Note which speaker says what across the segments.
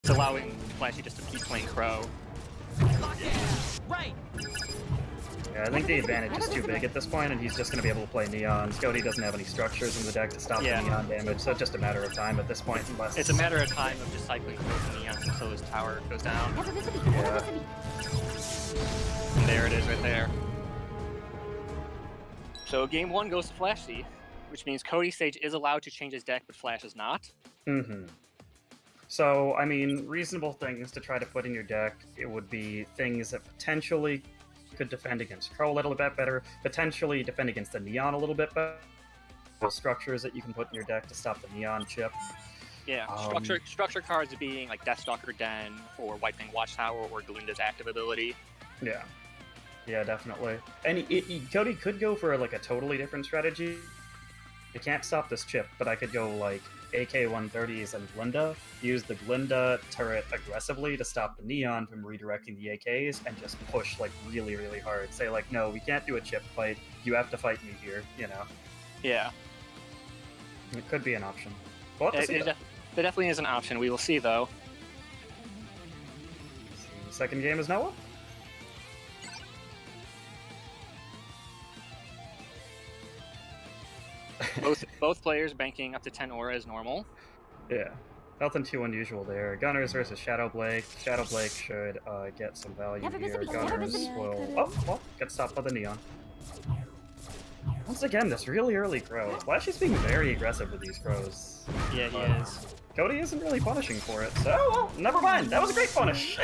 Speaker 1: It's allowing Flashy just to keep playing Crow.
Speaker 2: Right.
Speaker 3: Yeah, I think the advantage is too big at this point, and he's just going to be able to play Neon. Scody doesn't have any structures in the deck to stop the Neon damage, so it's just a matter of time at this point. Unless...
Speaker 1: It's a matter of time of just cycling through the Neon until his tower goes down.
Speaker 3: Yeah.
Speaker 1: And there it is right there. So game 1 goes to Flashy, which means Cody Stage is allowed to change his deck, but Flash is not.
Speaker 3: Mm-hmm. So, I mean, reasonable things to try to put in your deck, it would be things that potentially could defend against Crow a little bit better, potentially defend against the Neon a little bit better, structures that you can put in your deck to stop the Neon chip.
Speaker 1: Yeah, structure cards being like Deathstalker Den, or White Fang Watchtower, or Galinda's active ability.
Speaker 3: Yeah. Yeah, definitely. And Cody could go for like a totally different strategy. I can't stop this chip, but I could go like AK-130s and Glinda, use the Glinda turret aggressively to stop the Neon from redirecting the AKs, and just push like really, really hard. Say like, no, we can't do a chip fight, you have to fight me here, you know?
Speaker 1: Yeah.
Speaker 3: It could be an option. We'll have to see
Speaker 1: There definitely is an option, we will see though.
Speaker 3: The second game is Noah?
Speaker 1: Both players banking up to 10 aura as normal.
Speaker 3: Yeah. Nothing too unusual there. Gunners versus Shadow Blake. Shadow Blake should get some value here. Gunners will get stopped by the Neon. Once again, this really early Crow. Flashy's being very aggressive with these Crows.
Speaker 1: Yeah, he is.
Speaker 3: Cody isn't really punishing for it, so well, never mind. That was a great punish.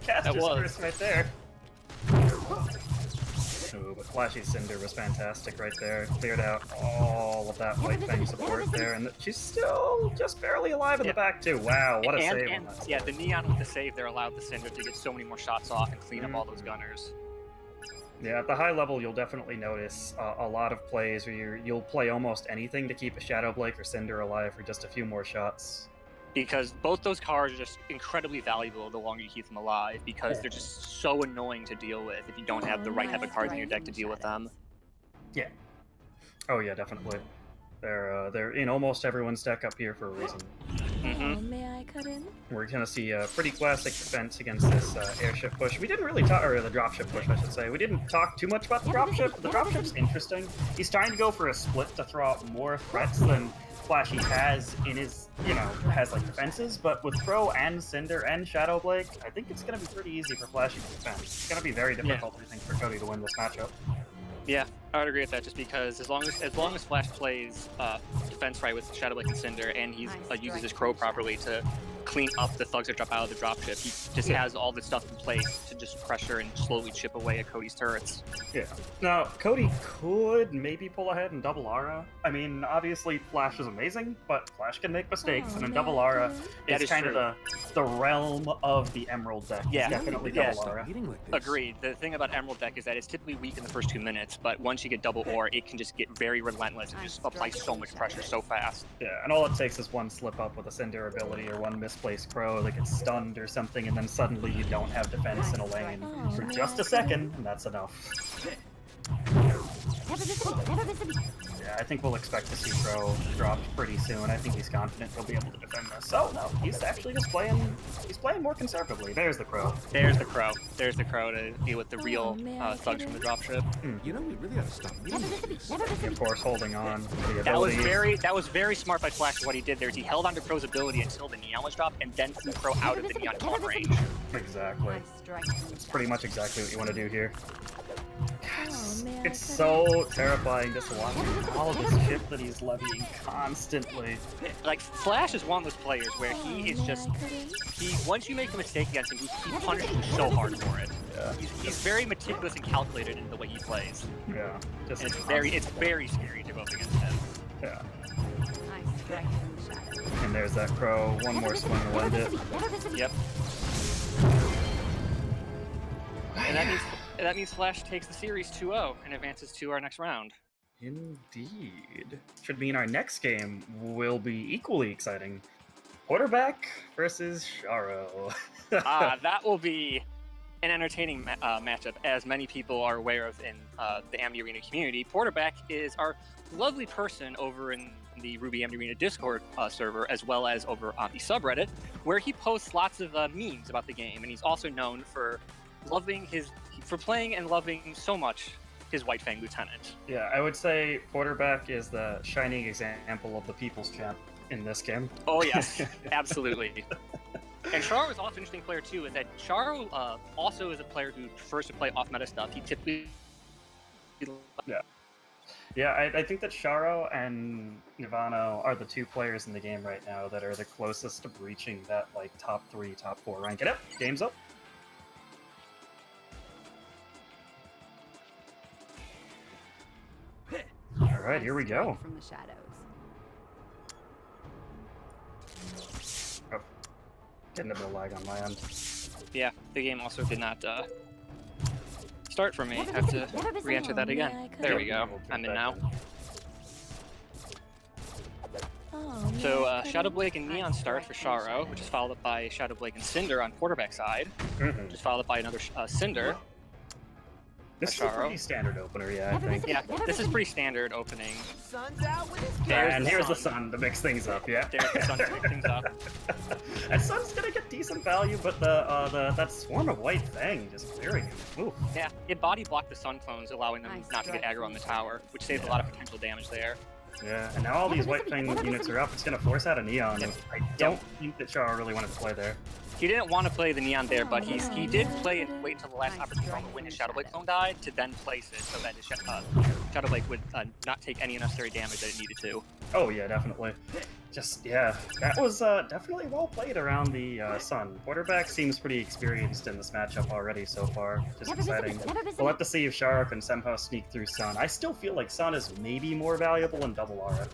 Speaker 3: Caster's curse right there. Ooh, but Flashy's Cinder was fantastic right there. Cleared out all of that White Fang support there, and she's still just barely alive in the back too. Wow, what a save on that.
Speaker 1: Yeah, the Neon with the save there allowed the Cinder to get so many more shots off and clean up all those Gunners.
Speaker 3: Yeah, at the high level, you'll definitely notice a lot of plays where you'll play almost anything to keep a Shadow Blake or Cinder alive for just a few more shots.
Speaker 1: Because both those cards are just incredibly valuable the longer you keep them alive, because they're just so annoying to deal with if you don't have the right type of cards in your deck to deal with them.
Speaker 3: Yeah. Oh yeah, definitely. They're in almost everyone's deck up here for a reason.
Speaker 4: May I cut in?
Speaker 3: We're gonna see a pretty classic defense against this airship push. We didn't really talk, or the dropship push, I should say. We didn't talk too much about the dropship. The dropship's interesting. He's trying to go for a split to throw out more threats than Flashy has in his, has like defenses, but with Crow and Cinder and Shadow Blake, I think it's gonna be pretty easy for Flashy to defend. It's gonna be very difficult, I think, for Cody to win this matchup.
Speaker 1: Yeah, I would agree with that, just because as long as Flash plays defense right with Shadow Blake and Cinder, and he uses his Crow properly to clean up the thugs that drop out of the dropship, he just has all this stuff in place to just pressure and slowly chip away at Cody's turrets.
Speaker 3: Yeah. Now, Cody could maybe pull ahead and double aura. I mean, obviously Flash is amazing, but Flash can make mistakes, and a double aura is kind of the realm of the Emerald deck.
Speaker 1: Yeah,
Speaker 3: it's definitely double aura.
Speaker 1: Agreed. The thing about Emerald deck is that it's typically weak in the first 2 minutes, but once you get double aura, it can just get very relentless and just apply so much pressure so fast.
Speaker 3: Yeah, and all it takes is one slip up with a Cinder ability or one misplaced Crow that gets stunned or something, and then suddenly you don't have defense in a lane for just a second, and that's enough. Yeah, I think we'll expect to see Crow dropped pretty soon. I think he's confident he'll be able to defend this. Oh no, he's actually just playing. He's playing more conservatively. There's the Crow.
Speaker 1: There's the Crow. There's the Crow to deal with the real thugs from the dropship.
Speaker 2: You know, we really ought to stop
Speaker 3: Of course, holding on to the
Speaker 1: That
Speaker 3: abilities.
Speaker 1: was very smart by Flash. What he did there is he held onto Crow's ability until the Neon was dropped, and then threw Crow out of the Neon long range.
Speaker 3: Exactly. It's pretty much exactly what you want to do here. Yes. It's so terrifying just watching all of this shit that he's levying constantly.
Speaker 1: Like, Flash is one of those players where he is just, once you make a mistake against him, he punishes you so hard for it.
Speaker 3: Yeah.
Speaker 1: He's very meticulous and calculated in the way he plays.
Speaker 3: Yeah. Just
Speaker 1: and it's very scary to go up against him.
Speaker 3: Yeah. And there's that Crow. One more swing to end it.
Speaker 1: Yep. And that means Flash takes the series 2-0 and advances to our next round.
Speaker 3: Indeed. Should mean our next game will be equally exciting. Quarterback versus Sharo.
Speaker 1: That will be an entertaining matchup, as many people are aware of in the Ambi Arena community. Quarterback is our lovely person over in the Ruby Amity Arena Discord server, as well as over on the subreddit, where he posts lots of memes about the game, and he's also known for playing and loving so much his White Fang Lieutenant.
Speaker 3: Yeah, I would say Quarterback is the shining example of the people's champ in this game.
Speaker 1: Oh yes, absolutely. And Charo is also an interesting player too, is that Charo also is a player who prefers to play off-meta stuff. He typically...
Speaker 3: Yeah, I think that Charo and Nivano are the two players in the game right now that are the closest to breaching that like top 3, top 4 rank. Get up, game's up. All right, here we go.
Speaker 4: From the shadows.
Speaker 3: Oh, getting a bit of lag on my end.
Speaker 1: Yeah, the game also did not start for me. I have to re-enter that again. There we go. I'm in now.
Speaker 4: Oh,
Speaker 1: So Shadowblade and Neon start for Charo, which is followed up by Shadowblade and Cinder on Quarterback side, which is followed by another Cinder.
Speaker 3: This is a pretty standard opener, yeah, I think.
Speaker 1: Yeah, this is pretty standard opening.
Speaker 2: Sun's out with his
Speaker 3: And here's the sun to mix things up, yeah.
Speaker 1: There's the sun to mix things up.
Speaker 3: And sun's gonna get decent value, but that swarm of White Fang just clearing him. Ooh.
Speaker 1: Yeah, it body blocked the sun clones, allowing them not to get aggro on the tower, which saves a lot of potential damage there.
Speaker 3: Yeah, and now all these White Fang units are up. It's gonna force out a Neon.
Speaker 1: Yep.
Speaker 3: I don't think that Charo really wanted to play there.
Speaker 1: He didn't want to play the Neon there, but he did play and wait until the last opportunity when his Shadowblade clone died to then place it so that his Shadowblade would not take any unnecessary damage that it needed to.
Speaker 3: Oh yeah, definitely. Just, yeah, that was definitely well played around the Sun. Quarterback seems pretty experienced in this matchup already so far. Just exciting. We'll have to see if Charo can somehow sneak through Sun. I still feel like Sun is maybe more valuable in double aura.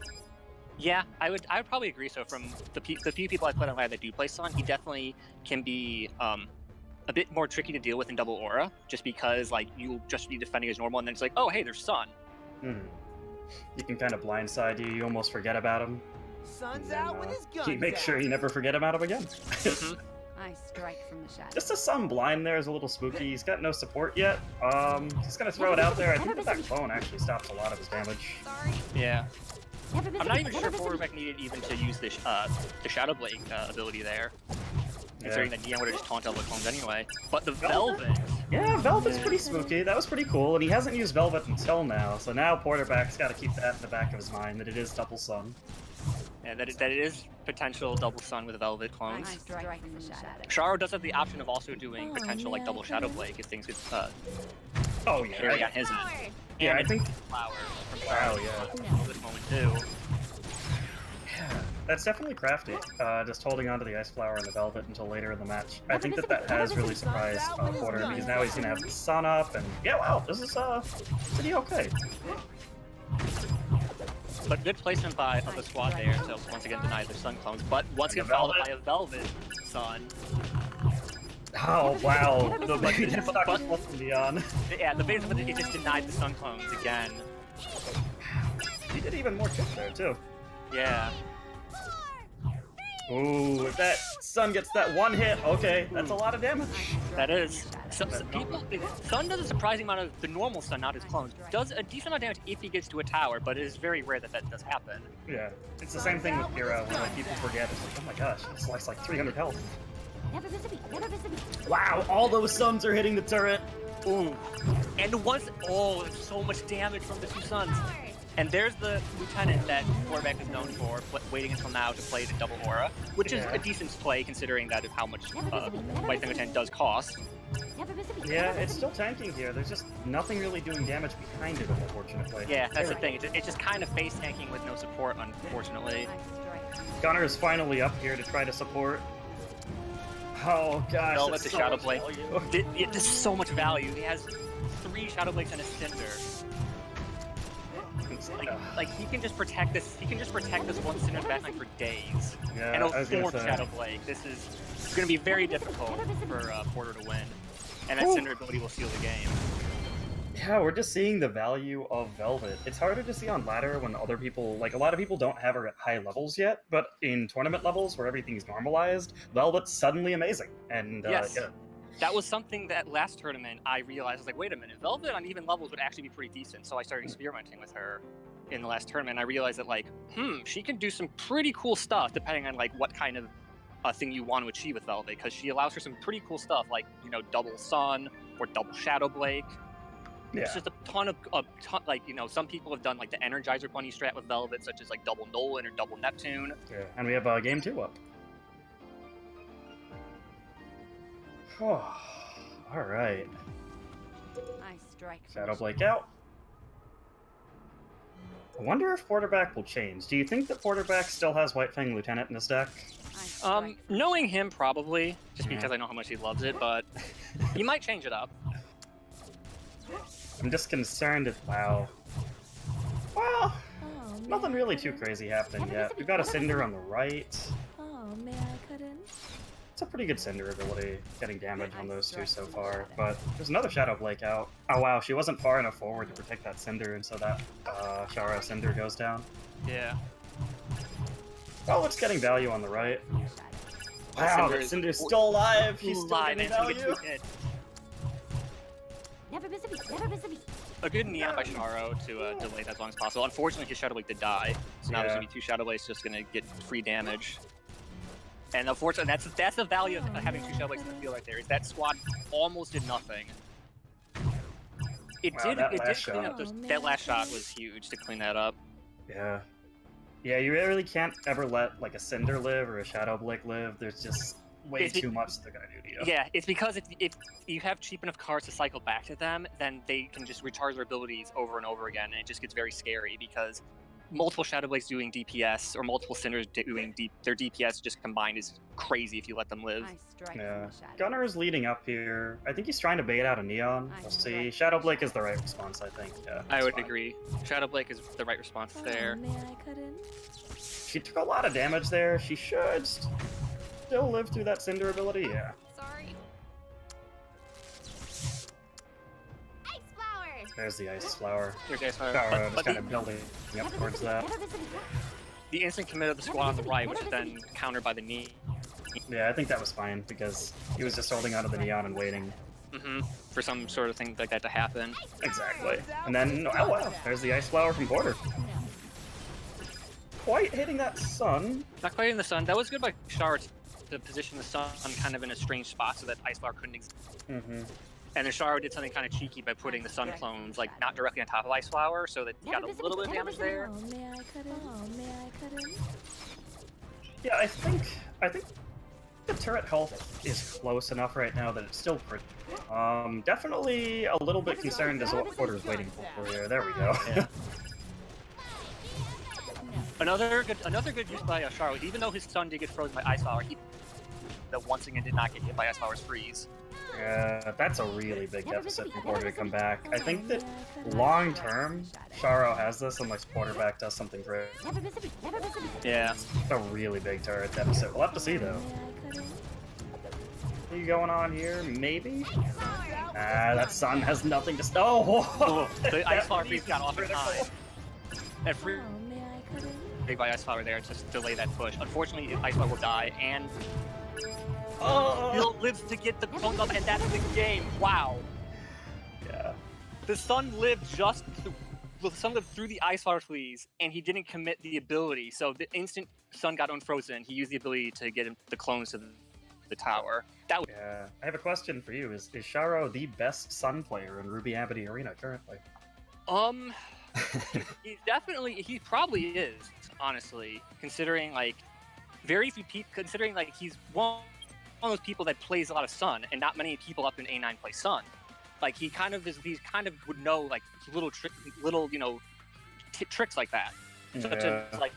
Speaker 1: Yeah, I would probably agree. So from the few people I played online that do play Sun, he definitely can be a bit more tricky to deal with in double aura, just because like you'll just be defending as normal, and then it's like, oh hey, there's Sun.
Speaker 3: You can kind of blindside you. You almost forget about him.
Speaker 2: Sun's out with his guns.
Speaker 3: You make sure you never forget about him again.
Speaker 4: I strike from the shadows.
Speaker 3: Just a Sun blind there is a little spooky. He's got no support yet. Just gonna throw it out there. I think that clone actually stops a lot of his damage.
Speaker 1: Yeah. I'm not even sure if Quarterback needed even to use the Shadowblade ability there. Considering that Neon would have just taunted all the clones anyway. But the Velvet...
Speaker 3: Yeah, Velvet's pretty spooky. That was pretty cool, and he hasn't used Velvet until now, so now Quarterback's got to keep that in the back of his mind, that it is double Sun.
Speaker 1: Yeah, that it is potential double Sun with Velvet clones.
Speaker 4: I strike from the shadows.
Speaker 1: Charo does have the option of also doing potential like double Shadowblade if things get
Speaker 3: Oh yeah,
Speaker 1: carry on his end.
Speaker 3: Yeah, I think
Speaker 1: Flower from
Speaker 3: Wow, yeah.
Speaker 1: at this moment too.
Speaker 3: Yeah, that's definitely crafty. Just holding onto the Ice Flower and the Velvet until later in the match. I think that has really surprised Porter, because now he's gonna have the Sun up, and yeah, wow, this is pretty okay.
Speaker 1: But good placement by of the squad there to once again deny the Sun clones, but once again followed by a Velvet Sun.
Speaker 3: Oh wow, the baby just stuck with Neon.
Speaker 1: Yeah, the base of it just denied the Sun clones again.
Speaker 3: He did even more chip there too.
Speaker 1: Yeah.
Speaker 3: Ooh, if that Sun gets that one hit, okay, that's a lot of damage.
Speaker 1: That is. Sun does a surprising amount of the normal Sun, not his clones. Does a decent amount of damage if he gets to a tower, but it is very rare that that does happen.
Speaker 3: Yeah, it's the same thing with Hero, when like, people forget. It's like, oh my gosh, it sliced like 300 health. Wow, all those Suns are hitting the turret.
Speaker 1: Ooh. And once, oh, there's so much damage from the two Suns. And there's the Lieutenant that Quarterback is known for, waiting until now to play the double aura, which is a decent play considering that of how much White Fang Lieutenant does cost.
Speaker 3: Yeah, it's still tanking here. There's just nothing really doing damage behind it, unfortunately.
Speaker 1: Yeah, that's the thing. It's just kind of face tanking with no support, unfortunately.
Speaker 3: Gunner is finally up here to try to support. Oh gosh,
Speaker 1: Velvet
Speaker 3: that's
Speaker 1: the
Speaker 3: so
Speaker 1: Shadowblade. This is so much value. He has 3 Shadowblades and a Cinder. Like he can just protect this. He can just protect this one Cinder backline for days.
Speaker 3: Yeah,
Speaker 1: and
Speaker 3: I was gonna
Speaker 1: it'll
Speaker 3: say.
Speaker 1: Shadowblade. This is going to be very difficult for Porter to win, and that Cinder ability will seal the game.
Speaker 3: Yeah, we're just seeing the value of Velvet. It's harder to see on ladder when other people, like a lot of people don't have her at high levels yet, but in tournament levels where everything's normalized, Velvet's suddenly amazing. And
Speaker 1: Yes.
Speaker 3: yeah.
Speaker 1: That was something that last tournament I realized. I was like, wait a minute, Velvet on even levels would actually be pretty decent, so I started experimenting with her. in the last tournament. I realized that like, she can do some pretty cool stuff depending on like what kind of thing you want to achieve with Velvet, because she allows for some pretty cool stuff like, you know, double Sun or double Shadow Blake.
Speaker 3: Yeah.
Speaker 1: It's just a ton, like, you know, some people have done like the Energizer Bunny strat with Velvet, such as like double Nolan or double Neptune.
Speaker 3: Yeah. And we have game 2 up. Oh, all right.
Speaker 4: I strike from
Speaker 3: Shadow
Speaker 4: the
Speaker 3: Blake out. I wonder if Quarterback will change. Do you think that Quarterback still has White Fang Lieutenant in his deck?
Speaker 4: I strike from
Speaker 1: Knowing him, probably, just
Speaker 3: Yeah.
Speaker 1: because I know how much he loves it, but he might change it up.
Speaker 3: I'm just concerned if, wow. Well,
Speaker 4: Oh, may
Speaker 3: nothing
Speaker 4: I
Speaker 3: really
Speaker 4: cut
Speaker 3: too
Speaker 4: in?
Speaker 3: crazy happened yet. We've got a Cinder on the right.
Speaker 4: Oh, may I cut in?
Speaker 3: It's a pretty good Cinder ability, getting damage on those two so far. But there's another Shadow Blake out. Oh wow, she wasn't far enough forward to protect that Cinder, and so that Shara Cinder goes down.
Speaker 1: Yeah.
Speaker 3: Oh, it's getting value on the right. Wow,
Speaker 1: Cinder
Speaker 3: that
Speaker 1: is-
Speaker 3: Cinder's still alive! He's still
Speaker 1: Live,
Speaker 3: getting
Speaker 1: and it's gonna
Speaker 3: value!
Speaker 1: get 2 hit.
Speaker 4: Never miss a beat, never miss a beat.
Speaker 1: A good Neon by Sharo to delay that as long as possible. Unfortunately, his Shadow Blade did die, so now there's
Speaker 3: Yeah.
Speaker 1: gonna be 2 Shadow Blades just gonna get free damage. And unfortunately, that's the value of having 2 Shadow Blades in the field right there. Is that squad almost did nothing. It
Speaker 3: Wow,
Speaker 1: did.
Speaker 3: that
Speaker 1: It did
Speaker 3: last
Speaker 1: clean
Speaker 3: shot.
Speaker 1: up. That last shot was huge to clean that up.
Speaker 3: Yeah. Yeah, you really can't ever let like a Cinder live or a Shadow Blake live. There's just way
Speaker 1: Is it-
Speaker 3: too much they're gonna do to you.
Speaker 1: Yeah, it's because if you have cheap enough cards to cycle back to them, then they can just recharge their abilities over and over again, and it just gets very scary because multiple Shadow Blades doing DPS or multiple Cinders doing their DPS just combined is crazy if you let them live.
Speaker 4: I strike
Speaker 3: Yeah.
Speaker 4: from the shadow.
Speaker 3: Gunner is leading up here. I think he's trying to bait out a Neon. We'll see. Shadow Blake is the right response, I think. Yeah,
Speaker 1: I
Speaker 3: that's
Speaker 1: would
Speaker 3: fine.
Speaker 1: agree. Shadow Blake is the right response there.
Speaker 4: Oh, may I cut in?
Speaker 3: She took a lot of damage there. She should still live through that Cinder ability. Yeah.
Speaker 4: Sorry. Ice flower.
Speaker 3: There's the Ice Flower.
Speaker 1: There's Ice Flower.
Speaker 3: Shara
Speaker 1: But
Speaker 3: just kind
Speaker 1: the,
Speaker 3: of building up towards that.
Speaker 4: Never miss a beat.
Speaker 1: the instant commit of the squad on the right, which is then countered by the knee.
Speaker 3: Yeah, I think that was fine because he was just holding onto the Neon and waiting.
Speaker 1: For some sort of thing like that to happen.
Speaker 3: Exactly. And then, oh wow, there's the Ice Flower from Porter. Quite hitting that Sun.
Speaker 1: Not quite in the sun. That was good by Shard to position the sun kind of in a strange spot so that Ice Flower couldn't exist.
Speaker 3: Mm-hmm.
Speaker 1: And then Sharo did something kind of cheeky by putting the sun clones like not directly on top of Ice Flower, so that he got a little bit of damage there.
Speaker 4: Oh, may I cut in? Oh, may I cut in?
Speaker 3: Yeah, I think the turret health is close enough right now that it's still pretty. Definitely a little bit concerned as what Porter's waiting for here. There we go.
Speaker 1: Yeah. Another good use by Sharo. Even though his sun did get frozen by Ice Flower, he once again did not get hit by Ice Flower's freeze.
Speaker 3: Yeah, that's a really big deficit for Porter to come back. I think that long term, Sharo has this unless Quarterback does something great.
Speaker 4: Never miss a beat. Never miss a beat.
Speaker 1: Yeah.
Speaker 3: It's a really big turret deficit. We'll have to see though.
Speaker 4: May I cut in?
Speaker 3: What are you going on here? Maybe? That Sun has nothing to Oh!
Speaker 1: The Ice Flower freeze got off in time. And free
Speaker 4: Oh, may I cut in?
Speaker 1: big by Ice Flower there to delay that push. Unfortunately, Ice Flower will die, and
Speaker 3: Oh!
Speaker 1: Bill lives to get the clone up, and that's the game. Wow.
Speaker 3: Yeah.
Speaker 1: The Sun lived the Sun lived through the Ice Flower freeze, and he didn't commit the ability. So the instant Sun got unfrozen, he used the ability to get the clones to the tower. That was
Speaker 3: Yeah. I have a question for you. Is Sharo the best Sun player in Ruby Amity Arena currently?
Speaker 1: he probably is, honestly, considering like very few people, considering like he's one of those people that plays a lot of Sun, and not many people up in A9 play Sun. Like he kind of would know like little tricks like that, such
Speaker 3: Yeah.
Speaker 1: as like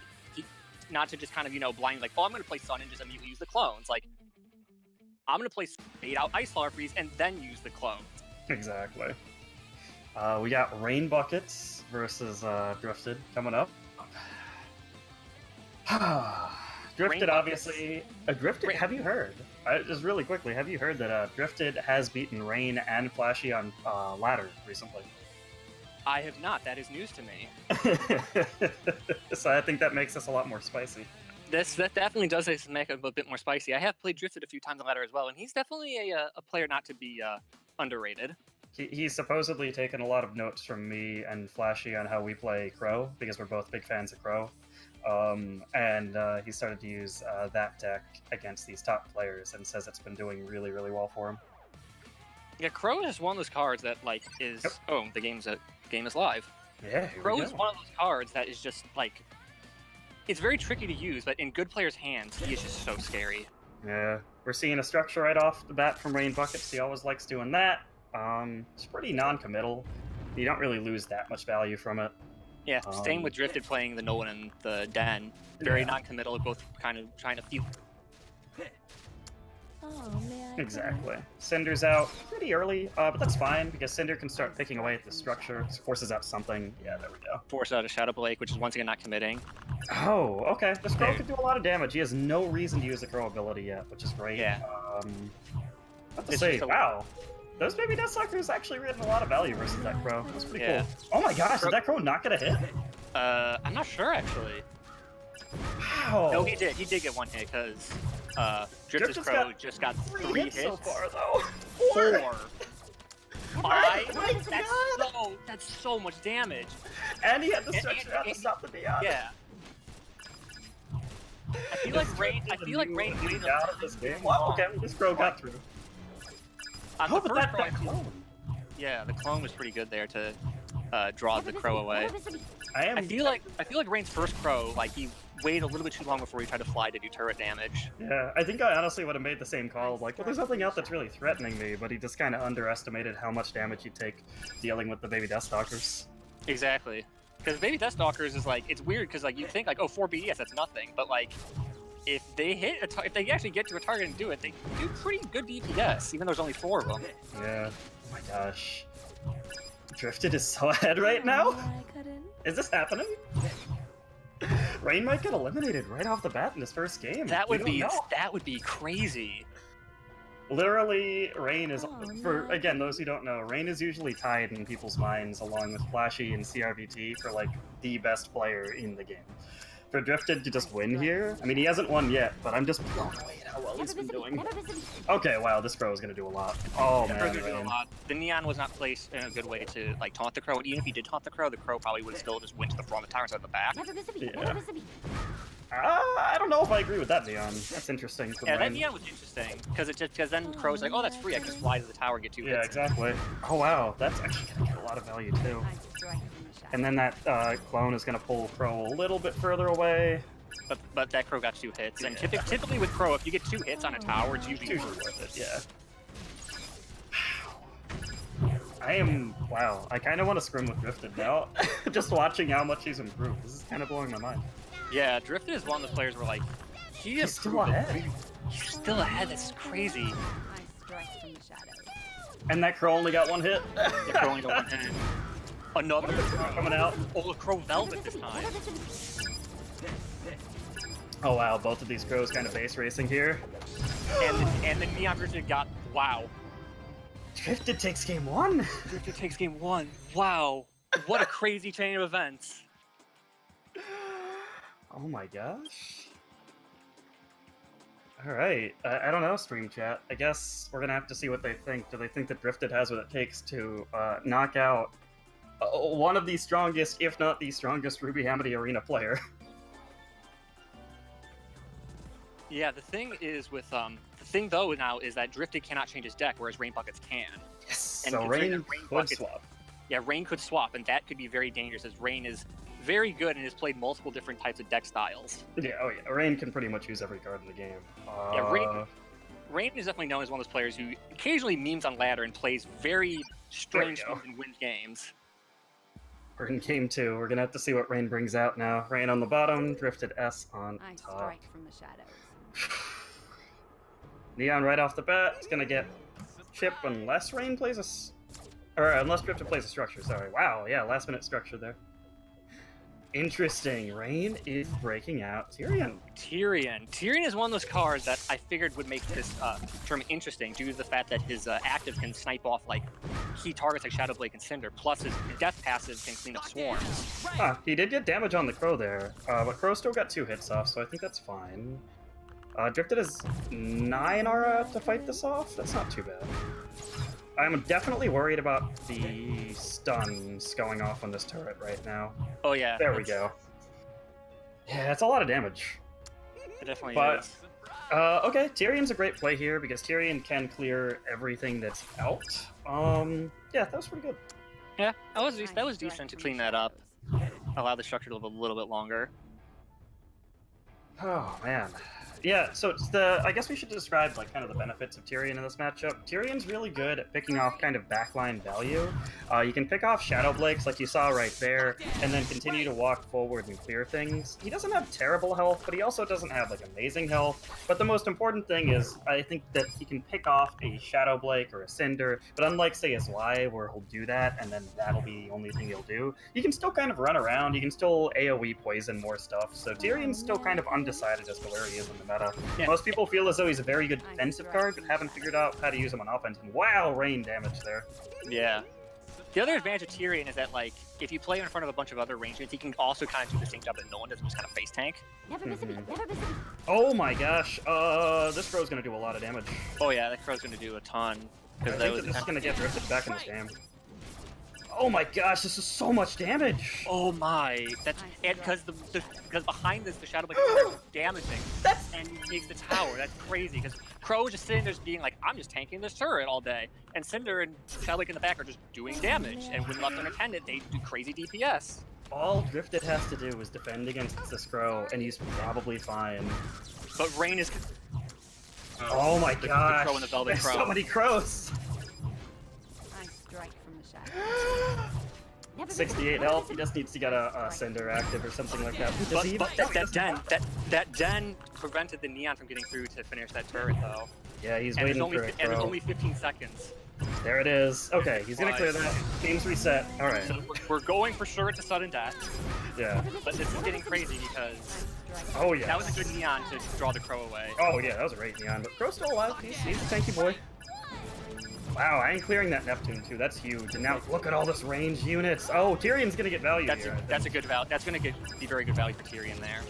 Speaker 1: not to just kind of blind like, oh, I'm going to play Sun and just immediately use the clones. Like I'm going to play bait out Ice Flower freeze and then use the clones.
Speaker 3: Exactly. We got Rain Buckets versus Drifted coming up. Drifted,
Speaker 1: Rain
Speaker 3: obviously. Drifted, have you heard? Just really quickly, have you heard that Drifted has beaten Rain and Flashy on ladder recently?
Speaker 1: I have not. That is news to me.
Speaker 3: So I think that makes this a lot more spicy.
Speaker 1: That definitely does make it a bit more spicy. I have played Drifted a few times on ladder as well, and he's definitely a player not to be underrated.
Speaker 3: He's supposedly taken a lot of notes from me and Flashy on how we play Crow, because we're both big fans of Crow. And he started to use that deck against these top players and says it's been doing really, really well for him.
Speaker 1: Yeah, Crow is one of those cards that like is oh, the game is live.
Speaker 3: Yeah, here
Speaker 1: Crow
Speaker 3: we
Speaker 1: is
Speaker 3: go.
Speaker 1: one of those cards that is just like it's very tricky to use, but in good players' hands, he is just so scary.
Speaker 3: Yeah, we're seeing a structure right off the bat from Rain Buckets. He always likes doing that. It's pretty non-committal. You don't really lose that much value from it.
Speaker 1: Yeah, same with Drifted playing the Nolan and the Den. Very
Speaker 3: Yeah.
Speaker 1: non-committal, both kind of trying to feel.
Speaker 4: Oh, may I?
Speaker 3: Exactly. Cinder's out pretty early, but that's fine because Cinder can start picking away at the structure. Forces out something. Yeah, there we go.
Speaker 1: Force out a Shadow Blake, which is once again not committing.
Speaker 3: Oh, okay. This Crow can do a lot of damage. He has no reason to use the Crow ability yet, which is great.
Speaker 1: Yeah.
Speaker 3: What to
Speaker 1: It's
Speaker 3: say?
Speaker 1: just a-
Speaker 3: Wow. Those baby Deathstalkers actually written a lot of value versus that Crow. That's pretty
Speaker 1: Yeah.
Speaker 3: cool. Oh my gosh, did that Crow not get a hit?
Speaker 1: I'm not sure actually.
Speaker 3: Wow.
Speaker 1: No, he did. He did get one hit because Drift's
Speaker 3: Drift's
Speaker 1: Crow
Speaker 3: got
Speaker 1: just got
Speaker 3: Three
Speaker 1: three
Speaker 3: hits
Speaker 1: hits.
Speaker 3: so far, though.
Speaker 1: Four. Five.
Speaker 3: Oh my God.
Speaker 1: That's so much damage.
Speaker 3: And he had the structure out to stop the Neon.
Speaker 1: Yeah. I feel like Rain waited
Speaker 3: out of this game. Wow, okay, this Crow got through.
Speaker 1: on
Speaker 3: Oh,
Speaker 1: the
Speaker 3: but
Speaker 1: first
Speaker 3: that
Speaker 1: Crow, I feel-
Speaker 3: clone.
Speaker 1: yeah, the clone was pretty good there to draw the Crow away. I feel like Rain's first Crow, like he waited a little bit too long before he tried to fly to do turret damage.
Speaker 3: Yeah, I think I honestly would have made the same call. Like, well, there's nothing else that's really threatening me, but he just kind of underestimated how much damage he'd take dealing with the baby Deathstalkers.
Speaker 1: Exactly. Because Baby Deathstalkers is like, it's weird because like you think like, oh, 4 BDS, that's nothing, but like if they hit if they actually get to a target and do it, they do pretty good DPS, even though there's only 4 of them.
Speaker 3: Yeah. Oh my gosh. Drifted is so ahead right now.
Speaker 4: May I cut in?
Speaker 3: Is this happening? Rain might get eliminated right off the bat in his first game.
Speaker 1: That
Speaker 3: We
Speaker 1: would
Speaker 3: don't
Speaker 1: be
Speaker 3: know.
Speaker 1: crazy.
Speaker 3: Literally, Rain is,
Speaker 4: Oh,
Speaker 3: for
Speaker 4: no.
Speaker 3: again, those who don't know, Rain is usually tied in people's minds along with Flashy and CRVT for like the best player in the game. For Drifted to just win here, I mean, he hasn't won yet, but I'm just blown away at how well he's been doing. Okay, wow, this Crow is gonna do a lot. Oh
Speaker 1: The
Speaker 3: man,
Speaker 1: Crow did a
Speaker 3: Rain.
Speaker 1: lot. The Neon was not placed in a good way to like taunt the Crow. Even if he did taunt the Crow probably would still just went to the front of the tyrants at the back.
Speaker 3: I don't know if I agree with that, Neon. That's interesting. For
Speaker 1: Yeah, that
Speaker 3: Rain.
Speaker 1: Neon was interesting because then Crow's like, oh, that's free. I can just fly to the tower and get 2
Speaker 3: Yeah,
Speaker 1: hits.
Speaker 3: exactly. Oh wow, that's actually gonna get a lot of value too. And then that clone is gonna pull Crow a little bit further away.
Speaker 1: But that Crow got 2 hits. And
Speaker 3: Yeah.
Speaker 1: typically with Crow, if you get 2 hits on a tower, it's
Speaker 3: It's
Speaker 1: usually
Speaker 3: usually
Speaker 1: worth
Speaker 3: worth it, yeah. Wow, I kind of want to scrim with Drifted now. Just watching how much he's improved. This is kind of blowing my mind.
Speaker 1: Yeah, Drifted is one of the players where like he
Speaker 3: He's still
Speaker 1: improved
Speaker 3: ahead.
Speaker 1: He's still ahead. That's crazy.
Speaker 3: And that Crow only got 1 hit.
Speaker 1: The Crow only got 1 hit. Another
Speaker 3: Coming out.
Speaker 1: Oh, the Crow Velvet this time.
Speaker 3: Oh wow, both of these Crows kind of base racing here.
Speaker 1: And the Neon Drifted got wow.
Speaker 3: Drifted takes game 1.
Speaker 1: Drifted takes game 1. Wow. What a crazy chain of events.
Speaker 3: Oh my gosh. Alright, I don't know, stream chat. I guess we're gonna have to see what they think. Do they think that Drifted has what it takes to knock out one of the strongest, if not the strongest, Ruby Hamity Arena player?
Speaker 1: Yeah, the thing is with the thing though now is that Drifted cannot change his deck, whereas Rain Buckets can.
Speaker 3: Yes,
Speaker 1: And
Speaker 3: so
Speaker 1: considering
Speaker 3: Rain
Speaker 1: that Rain
Speaker 3: could
Speaker 1: Buckets-
Speaker 3: swap.
Speaker 1: Yeah, Rain could swap, and that could be very dangerous as Rain is very good and has played multiple different types of deck styles.
Speaker 3: Yeah, oh yeah, Rain can pretty much use every card in the game.
Speaker 1: Yeah, Rain is definitely known as one of those players who occasionally memes on ladder and plays very strange
Speaker 3: go.
Speaker 1: moves and wins games.
Speaker 3: We're in game 2. We're gonna have to see what Rain brings out now. Rain on the bottom, Drifted S on
Speaker 5: I
Speaker 3: top.
Speaker 5: strike from the shadows.
Speaker 3: Neon right off the bat is gonna get chip unless Rain plays or unless Drifted plays a structure, sorry. Wow, yeah, last minute structure there. Interesting. Rain is breaking out Tyrion.
Speaker 1: Tyrion is one of those cards that I figured would make this term interesting due to the fact that his active can snipe off like key targets like Shadow Blade and Cinder, plus his death passive can clean up swarms.
Speaker 3: Huh, he did get damage on the Crow there, but Crow still got 2 hits off, so I think that's fine. Drifted has 9 aura to fight this off. That's not too bad. I'm definitely worried about the stuns going off on this turret right now.
Speaker 1: Oh yeah.
Speaker 3: There we go. Yeah, it's a lot of damage.
Speaker 1: It definitely
Speaker 3: But
Speaker 1: is.
Speaker 3: okay, Tyrion's a great play here because Tyrion can clear everything that's out. Yeah, that was pretty good.
Speaker 1: Yeah, that was decent to clean that up. Allow the structure to live a little bit longer.
Speaker 3: Oh man. Yeah, so it's I guess we should describe like kind of the benefits of Tyrion in this matchup. Tyrion's really good at picking off kind of backline value. You can pick off Shadow Blakes like you saw right there, and then continue to walk forward and clear things. He doesn't have terrible health, but he also doesn't have like amazing health. But the most important thing is, I think that he can pick off a Shadow Blake or a Cinder, but unlike say his Y, where he'll do that, and then that'll be the only thing he'll do, you can still kind of run around, you can still AoE poison more stuff, so Tyrion's still kind of undecided as to where he is in the meta.
Speaker 1: Yeah.
Speaker 3: Most people feel as though he's a very good defensive card, but haven't figured out how to use him on offense. And wow, rain damage there.
Speaker 1: Yeah. The other advantage of Tyrion is that, like, if you play in front of a bunch of other rangements, he can also kind of do the same job that Nolan does, and just kind of face tank.
Speaker 4: Never miss a beat. Never miss a beat.
Speaker 3: Oh my gosh, this crow's gonna do a lot of damage.
Speaker 1: Oh yeah, that crow's going to do a ton.
Speaker 3: I
Speaker 1: Because
Speaker 3: think that this is gonna get drifted back in this game. Oh my gosh, this is so much damage.
Speaker 1: Oh my, that's and because because behind this the Shadow Blade is damaging and takes the tower. That's crazy because Crow is just sitting there just being like, I'm just tanking this turret all day, and Cinder and Shadow Blade in the back are just doing damage, and when left unattended, they do crazy DPS.
Speaker 3: All Drifted has to do is defend against this crow, and he's probably fine.
Speaker 1: But Rain is.
Speaker 3: Oh my
Speaker 1: the
Speaker 3: gosh,
Speaker 1: Crow and the Velvet
Speaker 3: there's
Speaker 1: Crow.
Speaker 3: so many crows.
Speaker 5: I strike from the shadows.
Speaker 4: Never miss a beat.
Speaker 3: 68
Speaker 4: Never
Speaker 3: health,
Speaker 4: miss
Speaker 3: he
Speaker 4: a
Speaker 3: just needs to get a Cinder active or something like that. Does
Speaker 1: But,
Speaker 3: he-
Speaker 1: but
Speaker 3: no, he
Speaker 1: that
Speaker 3: doesn't.
Speaker 1: that den prevented the Neon from getting through to finish that turret though.
Speaker 3: Yeah, he's
Speaker 1: And
Speaker 3: waiting
Speaker 1: there's only
Speaker 3: for it.
Speaker 1: and there's only 15 seconds.
Speaker 3: There it is. Okay, he's gonna clear that. Game's reset. All right.
Speaker 1: So we're going for sure to sudden death,
Speaker 3: Yeah.
Speaker 1: but this is getting crazy because
Speaker 3: Oh yeah.
Speaker 1: that was a good Neon to draw the Crow away.
Speaker 3: Oh yeah, that was a great Neon. But Crow's still alive. He's a tanky boy. Wow, I am clearing that Neptune too. That's huge. And now look at all this range units. Oh, Tyrion's gonna get value here. I think.
Speaker 1: That's a good value. That's gonna be very good value for Tyrion there.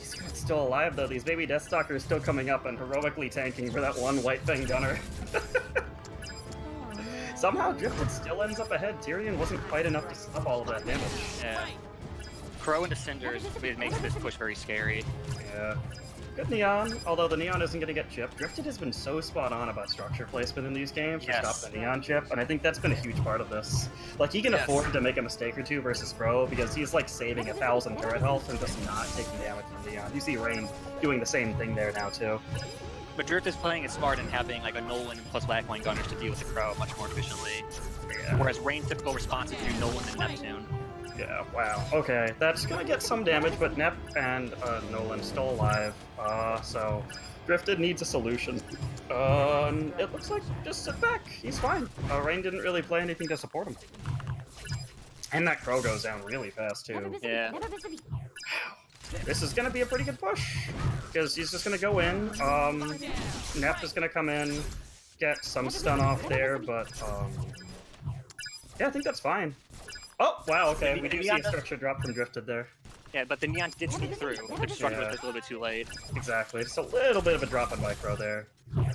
Speaker 3: He's still alive though. These baby Deathstalkers are still coming up and heroically tanking for that one White Fang Gunner.
Speaker 4: Oh, man.
Speaker 3: Somehow Drifted still ends up ahead. Tyrion wasn't quite enough to stop all of that damage.
Speaker 1: Yeah. Crow into Cinders, it makes this push very scary.
Speaker 3: Yeah. Good Neon, although the Neon isn't going to get chipped. Drifted has been so spot on about structure placement in these games to
Speaker 1: Yes.
Speaker 3: stop the Neon chip, and I think that's been a huge part of this. Like, he can
Speaker 1: Yes.
Speaker 3: afford to make a mistake or two versus Crow, because he's, like, saving 1,000 turret health and just not taking damage from Neon. You see Rain doing the same thing there now, too.
Speaker 1: But Drift is playing it smart and having like a Nolan plus Blackline Gunners to deal with the Crow much more efficiently.
Speaker 3: Yeah.
Speaker 1: Whereas Rain's typical response is to Nolan and Neptune.
Speaker 3: Yeah, wow. Okay, that's gonna get some damage, but Nep and Nolan still alive. So Drifted needs a solution. It looks like just sit back. He's fine. Rain didn't really play anything to support him. And that Crow goes down really fast
Speaker 4: Never
Speaker 3: too.
Speaker 4: miss a
Speaker 1: Yeah.
Speaker 4: beat. Never miss a beat.
Speaker 3: This is gonna be a pretty good push because he's just gonna go in. Nep is gonna come in, get some stun off there, but yeah, I think that's fine. Oh wow, okay, we do see a structure drop from Drifted there.
Speaker 1: Yeah, but the Neon did sneak through. The structure was a little bit too late.
Speaker 3: Exactly, just a little bit of a drop on Micro there.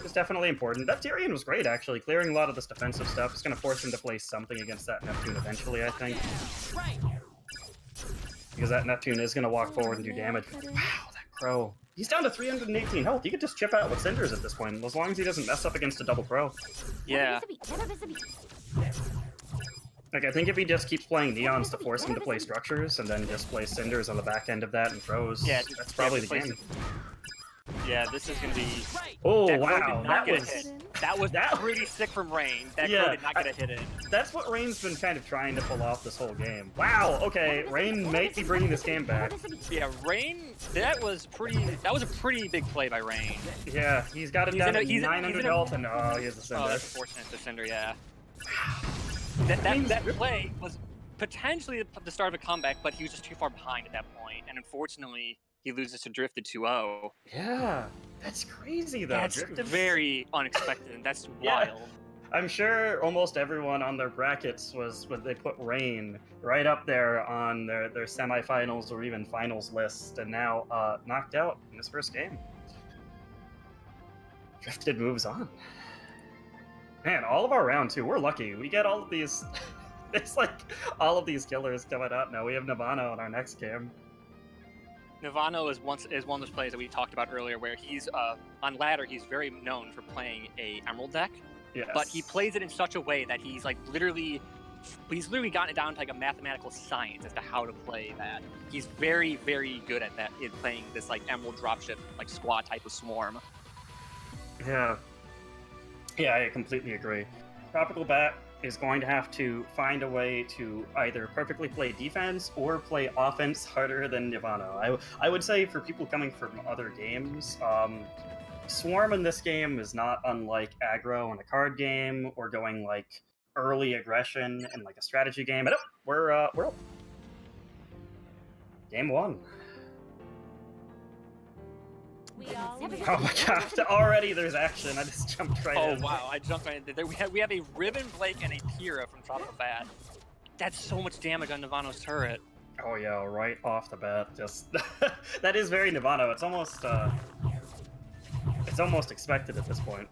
Speaker 3: It's definitely important. That Tyrion was great, actually. Clearing a lot of this defensive stuff is going to force him to play something against that Neptune eventually, I think. Because that Neptune is going to walk forward and do damage. Wow, that Crow. He's down to 318 health. He could just chip out with Cinders at this point, as long as he doesn't mess up against a double Crow.
Speaker 1: Yeah.
Speaker 4: Never miss a beat.
Speaker 3: Like, I think if he just keeps playing Neons to force him to play Structures, and then just play Cinders on the back end of that and Crows,
Speaker 1: Yeah,
Speaker 3: that's probably the
Speaker 1: play
Speaker 3: game.
Speaker 1: Yeah, this is gonna be.
Speaker 3: Oh,
Speaker 1: That Crow
Speaker 3: wow,
Speaker 1: did not
Speaker 3: that
Speaker 1: get a
Speaker 3: was...
Speaker 1: hit. That was
Speaker 3: that-
Speaker 1: pretty sick from Rain. That
Speaker 3: Yeah,
Speaker 1: Crow did not get a hit in.
Speaker 3: That's what Rain's been kind of trying to pull off this whole game. Wow, okay, Rain might be bringing this game back.
Speaker 1: Yeah, Rain. That was a pretty big play by Rain.
Speaker 3: Yeah, he's got it
Speaker 1: He's
Speaker 3: down
Speaker 1: in a-
Speaker 3: to
Speaker 1: he's in-
Speaker 3: 900
Speaker 1: he's in a-
Speaker 3: health, and he has the
Speaker 1: Oh,
Speaker 3: Cinder.
Speaker 1: that's unfortunate to Cinder. Yeah. That play was potentially the start of a comeback, but he was just too far behind at that point, and unfortunately, he loses to Drifted 2-0.
Speaker 3: Yeah, that's crazy though.
Speaker 1: That's
Speaker 3: Drifted-
Speaker 1: very unexpected, and that's
Speaker 3: Yeah.
Speaker 1: wild.
Speaker 3: I'm sure almost everyone on their brackets was when they put Rain right up there on their semifinals or even finals list, and now knocked out in his first game. Drifted moves on. Man, all of our round 2, we're lucky. We get all of these... It's like all of these killers coming up now. We have Nirvana on our next game.
Speaker 1: Nirvana is one of those players that we talked about earlier, where he's on ladder. He's very known for playing a Emerald deck,
Speaker 3: Yes.
Speaker 1: but he plays it in such a way that he's literally gotten it down to like a mathematical science as to how to play that. He's very, very good at that in playing this like Emerald dropship like squad type of swarm.
Speaker 3: Yeah. Yeah, I completely agree. Tropical Bat is going to have to find a way to either perfectly play defense or play offense harder than Nirvana. I would say for people coming from other games, Swarm in this game is not unlike aggro in a card game or going like early aggression in like a strategy game. And we're up. Game 1.
Speaker 5: We all win.
Speaker 3: Oh my god, already there's action. I just jumped right in.
Speaker 1: Oh wow, I jumped right in there. We have a Ribbon Blake and a Pyrrha from Tropical Bat. That's so much damage on Nirvana's turret.
Speaker 3: Oh yeah, right off the bat. Just that is very Nirvana. It's almost expected at this point.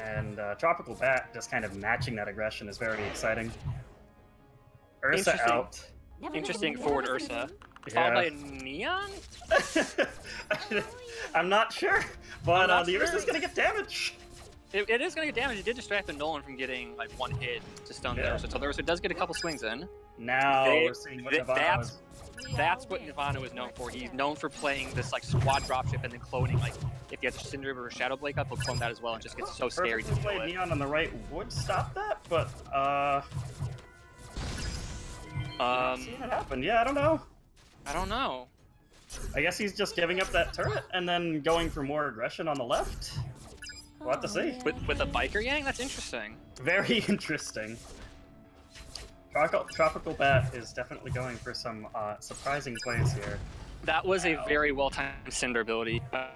Speaker 3: And Tropical Bat just kind of matching that aggression is very exciting. Ursa
Speaker 1: Interesting.
Speaker 3: out.
Speaker 1: Interesting forward Ursa. Followed by a Neon?
Speaker 3: I'm not sure, but
Speaker 1: not
Speaker 3: the
Speaker 1: sure.
Speaker 3: Ursa's gonna get damage.
Speaker 1: It is going to get damage. It did distract the Nolan from getting like one hit to stun the
Speaker 3: Yeah.
Speaker 1: Ursa. So the Ursa does get a couple swings in.
Speaker 3: Now
Speaker 1: They-
Speaker 3: we're seeing what
Speaker 1: th-
Speaker 3: Nirvana is.
Speaker 1: That's what Nirvana is known for. He's known for playing this like squad dropship and then cloning. Like if you have the Cinder River or Shadow Blake up, he'll clone that as well and just gets so scary to
Speaker 3: Perfectly
Speaker 1: deal
Speaker 3: played
Speaker 1: with.
Speaker 3: Neon on the right would stop that, but seeing it happen. Yeah, I don't know.
Speaker 1: I don't know.
Speaker 3: I guess he's just giving up that turret and then going for more aggression on the left. We'll have to see.
Speaker 1: With a biker yang, that's interesting.
Speaker 3: Very interesting. Tropical Bat is definitely going for some surprising plays here.
Speaker 1: That was a very well timed Cinder ability. I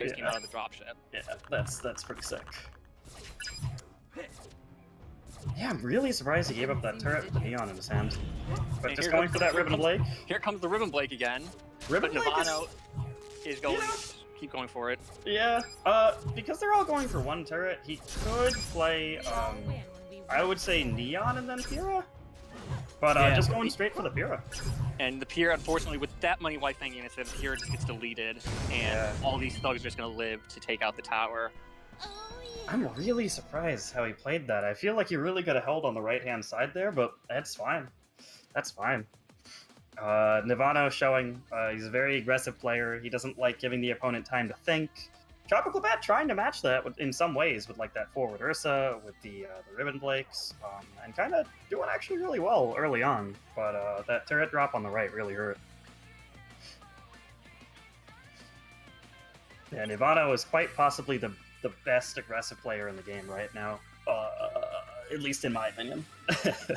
Speaker 1: just came out of the dropship.
Speaker 3: Yeah, that's pretty sick. Yeah, I'm really surprised he gave up that turret with the Neon in his hand. But
Speaker 1: And
Speaker 3: just
Speaker 1: here
Speaker 3: going
Speaker 1: comes-
Speaker 3: for that
Speaker 1: here
Speaker 3: Ribbon
Speaker 1: comes-
Speaker 3: Blake.
Speaker 1: Here comes the Ribbon Blake again.
Speaker 3: Ribbon
Speaker 1: But
Speaker 3: Blake
Speaker 1: Nirvana is going.
Speaker 3: Yeah.
Speaker 1: Keep going for it.
Speaker 3: Yeah, because they're all going for one turret, he could play, I would say Neon and then Pyrrha. But
Speaker 1: Yeah.
Speaker 3: just going straight for the Pyrrha.
Speaker 1: And the Pyrrha, unfortunately, with that many White Fang units, the Pyrrha just gets deleted, and
Speaker 3: Yeah.
Speaker 1: all these thugs are just going to live to take out the tower.
Speaker 3: I'm really surprised how he played that. I feel like he really could have held on the right-hand side there, but that's fine. That's fine. Nirvana showing he's a very aggressive player. He doesn't like giving the opponent time to think. Tropical Bat trying to match that in some ways with like that forward Ursa, with the Ribbon Blakes, and kind of doing actually really well early on. But that turret drop on the right really hurt. Yeah, Nirvana is quite possibly the best aggressive player in the game right now, at least in my opinion.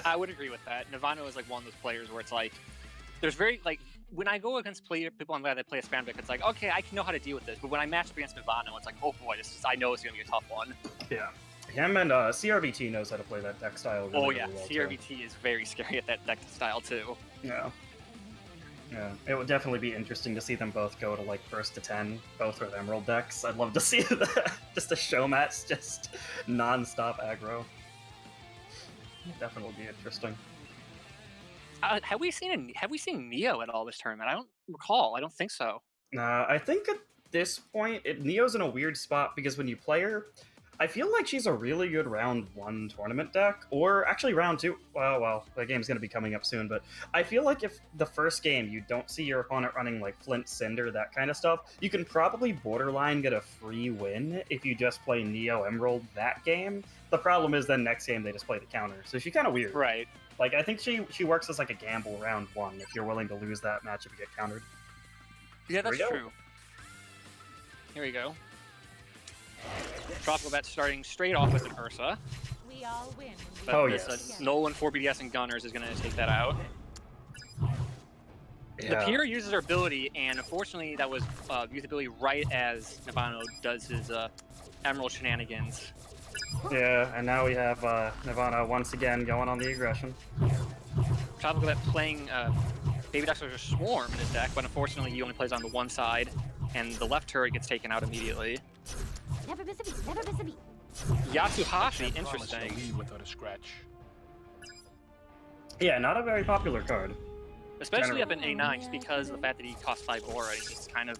Speaker 1: I would agree with that. Nirvana is like one of those players where it's like, there's very, like, when I go against people on that play a spam deck, it's like, okay, I know how to deal with this. But when I match up against Nirvana, it's like, oh boy, I know it's going to be a tough one.
Speaker 3: Yeah. Him and CRBT knows how to play that deck style really,
Speaker 1: Oh yeah,
Speaker 3: really well, too.
Speaker 1: CRBT is very scary at that deck style too.
Speaker 3: Yeah. Yeah, it would definitely be interesting to see them both go to like first to 10, both with Emerald decks. I'd love to see that. Just a show match, just non-stop aggro. Definitely be interesting.
Speaker 1: Have we seen Neo at all this tournament? I don't recall. I don't think so.
Speaker 3: I think at this point, Neo's in a weird spot because when you play her, I feel like she's a really good round 1 tournament deck, or actually round 2. Well, the game's going to be coming up soon, but I feel like if the first game you don't see your opponent running like Flint, Cinder, that kind of stuff, you can probably borderline get a free win if you just play Neo Emerald that game. The problem is then next game they just play the counter, so she's kind of weird.
Speaker 1: Right.
Speaker 3: Like, I think she works as like a gamble round 1 if you're willing to lose that match if you get countered.
Speaker 1: Yeah, that's
Speaker 3: we go.
Speaker 1: true. Here we go. Tropical Bat starting straight off with an Ursa.
Speaker 5: We all win.
Speaker 1: But
Speaker 3: Oh,
Speaker 1: this,
Speaker 3: yes.
Speaker 1: Nolan 4BDS and Gunners is going to take that out. The Pyrrha uses her ability, and unfortunately that was used ability right as Nirvana does his Emerald shenanigans.
Speaker 3: Yeah, and now we have Nirvana once again going on the aggression.
Speaker 1: Tropical Bat playing Baby Dexter's Swarm in his deck, but unfortunately he only plays on the one side, and the left turret gets taken out immediately.
Speaker 4: Never miss a beat. Never miss a beat.
Speaker 1: Yasuhashi,
Speaker 6: Can't promise
Speaker 1: interesting.
Speaker 6: you'll lead without a scratch.
Speaker 3: Yeah, not a very popular card.
Speaker 1: Especially up in A9, just because of the fact that he costs 5 aura. He's just kind of...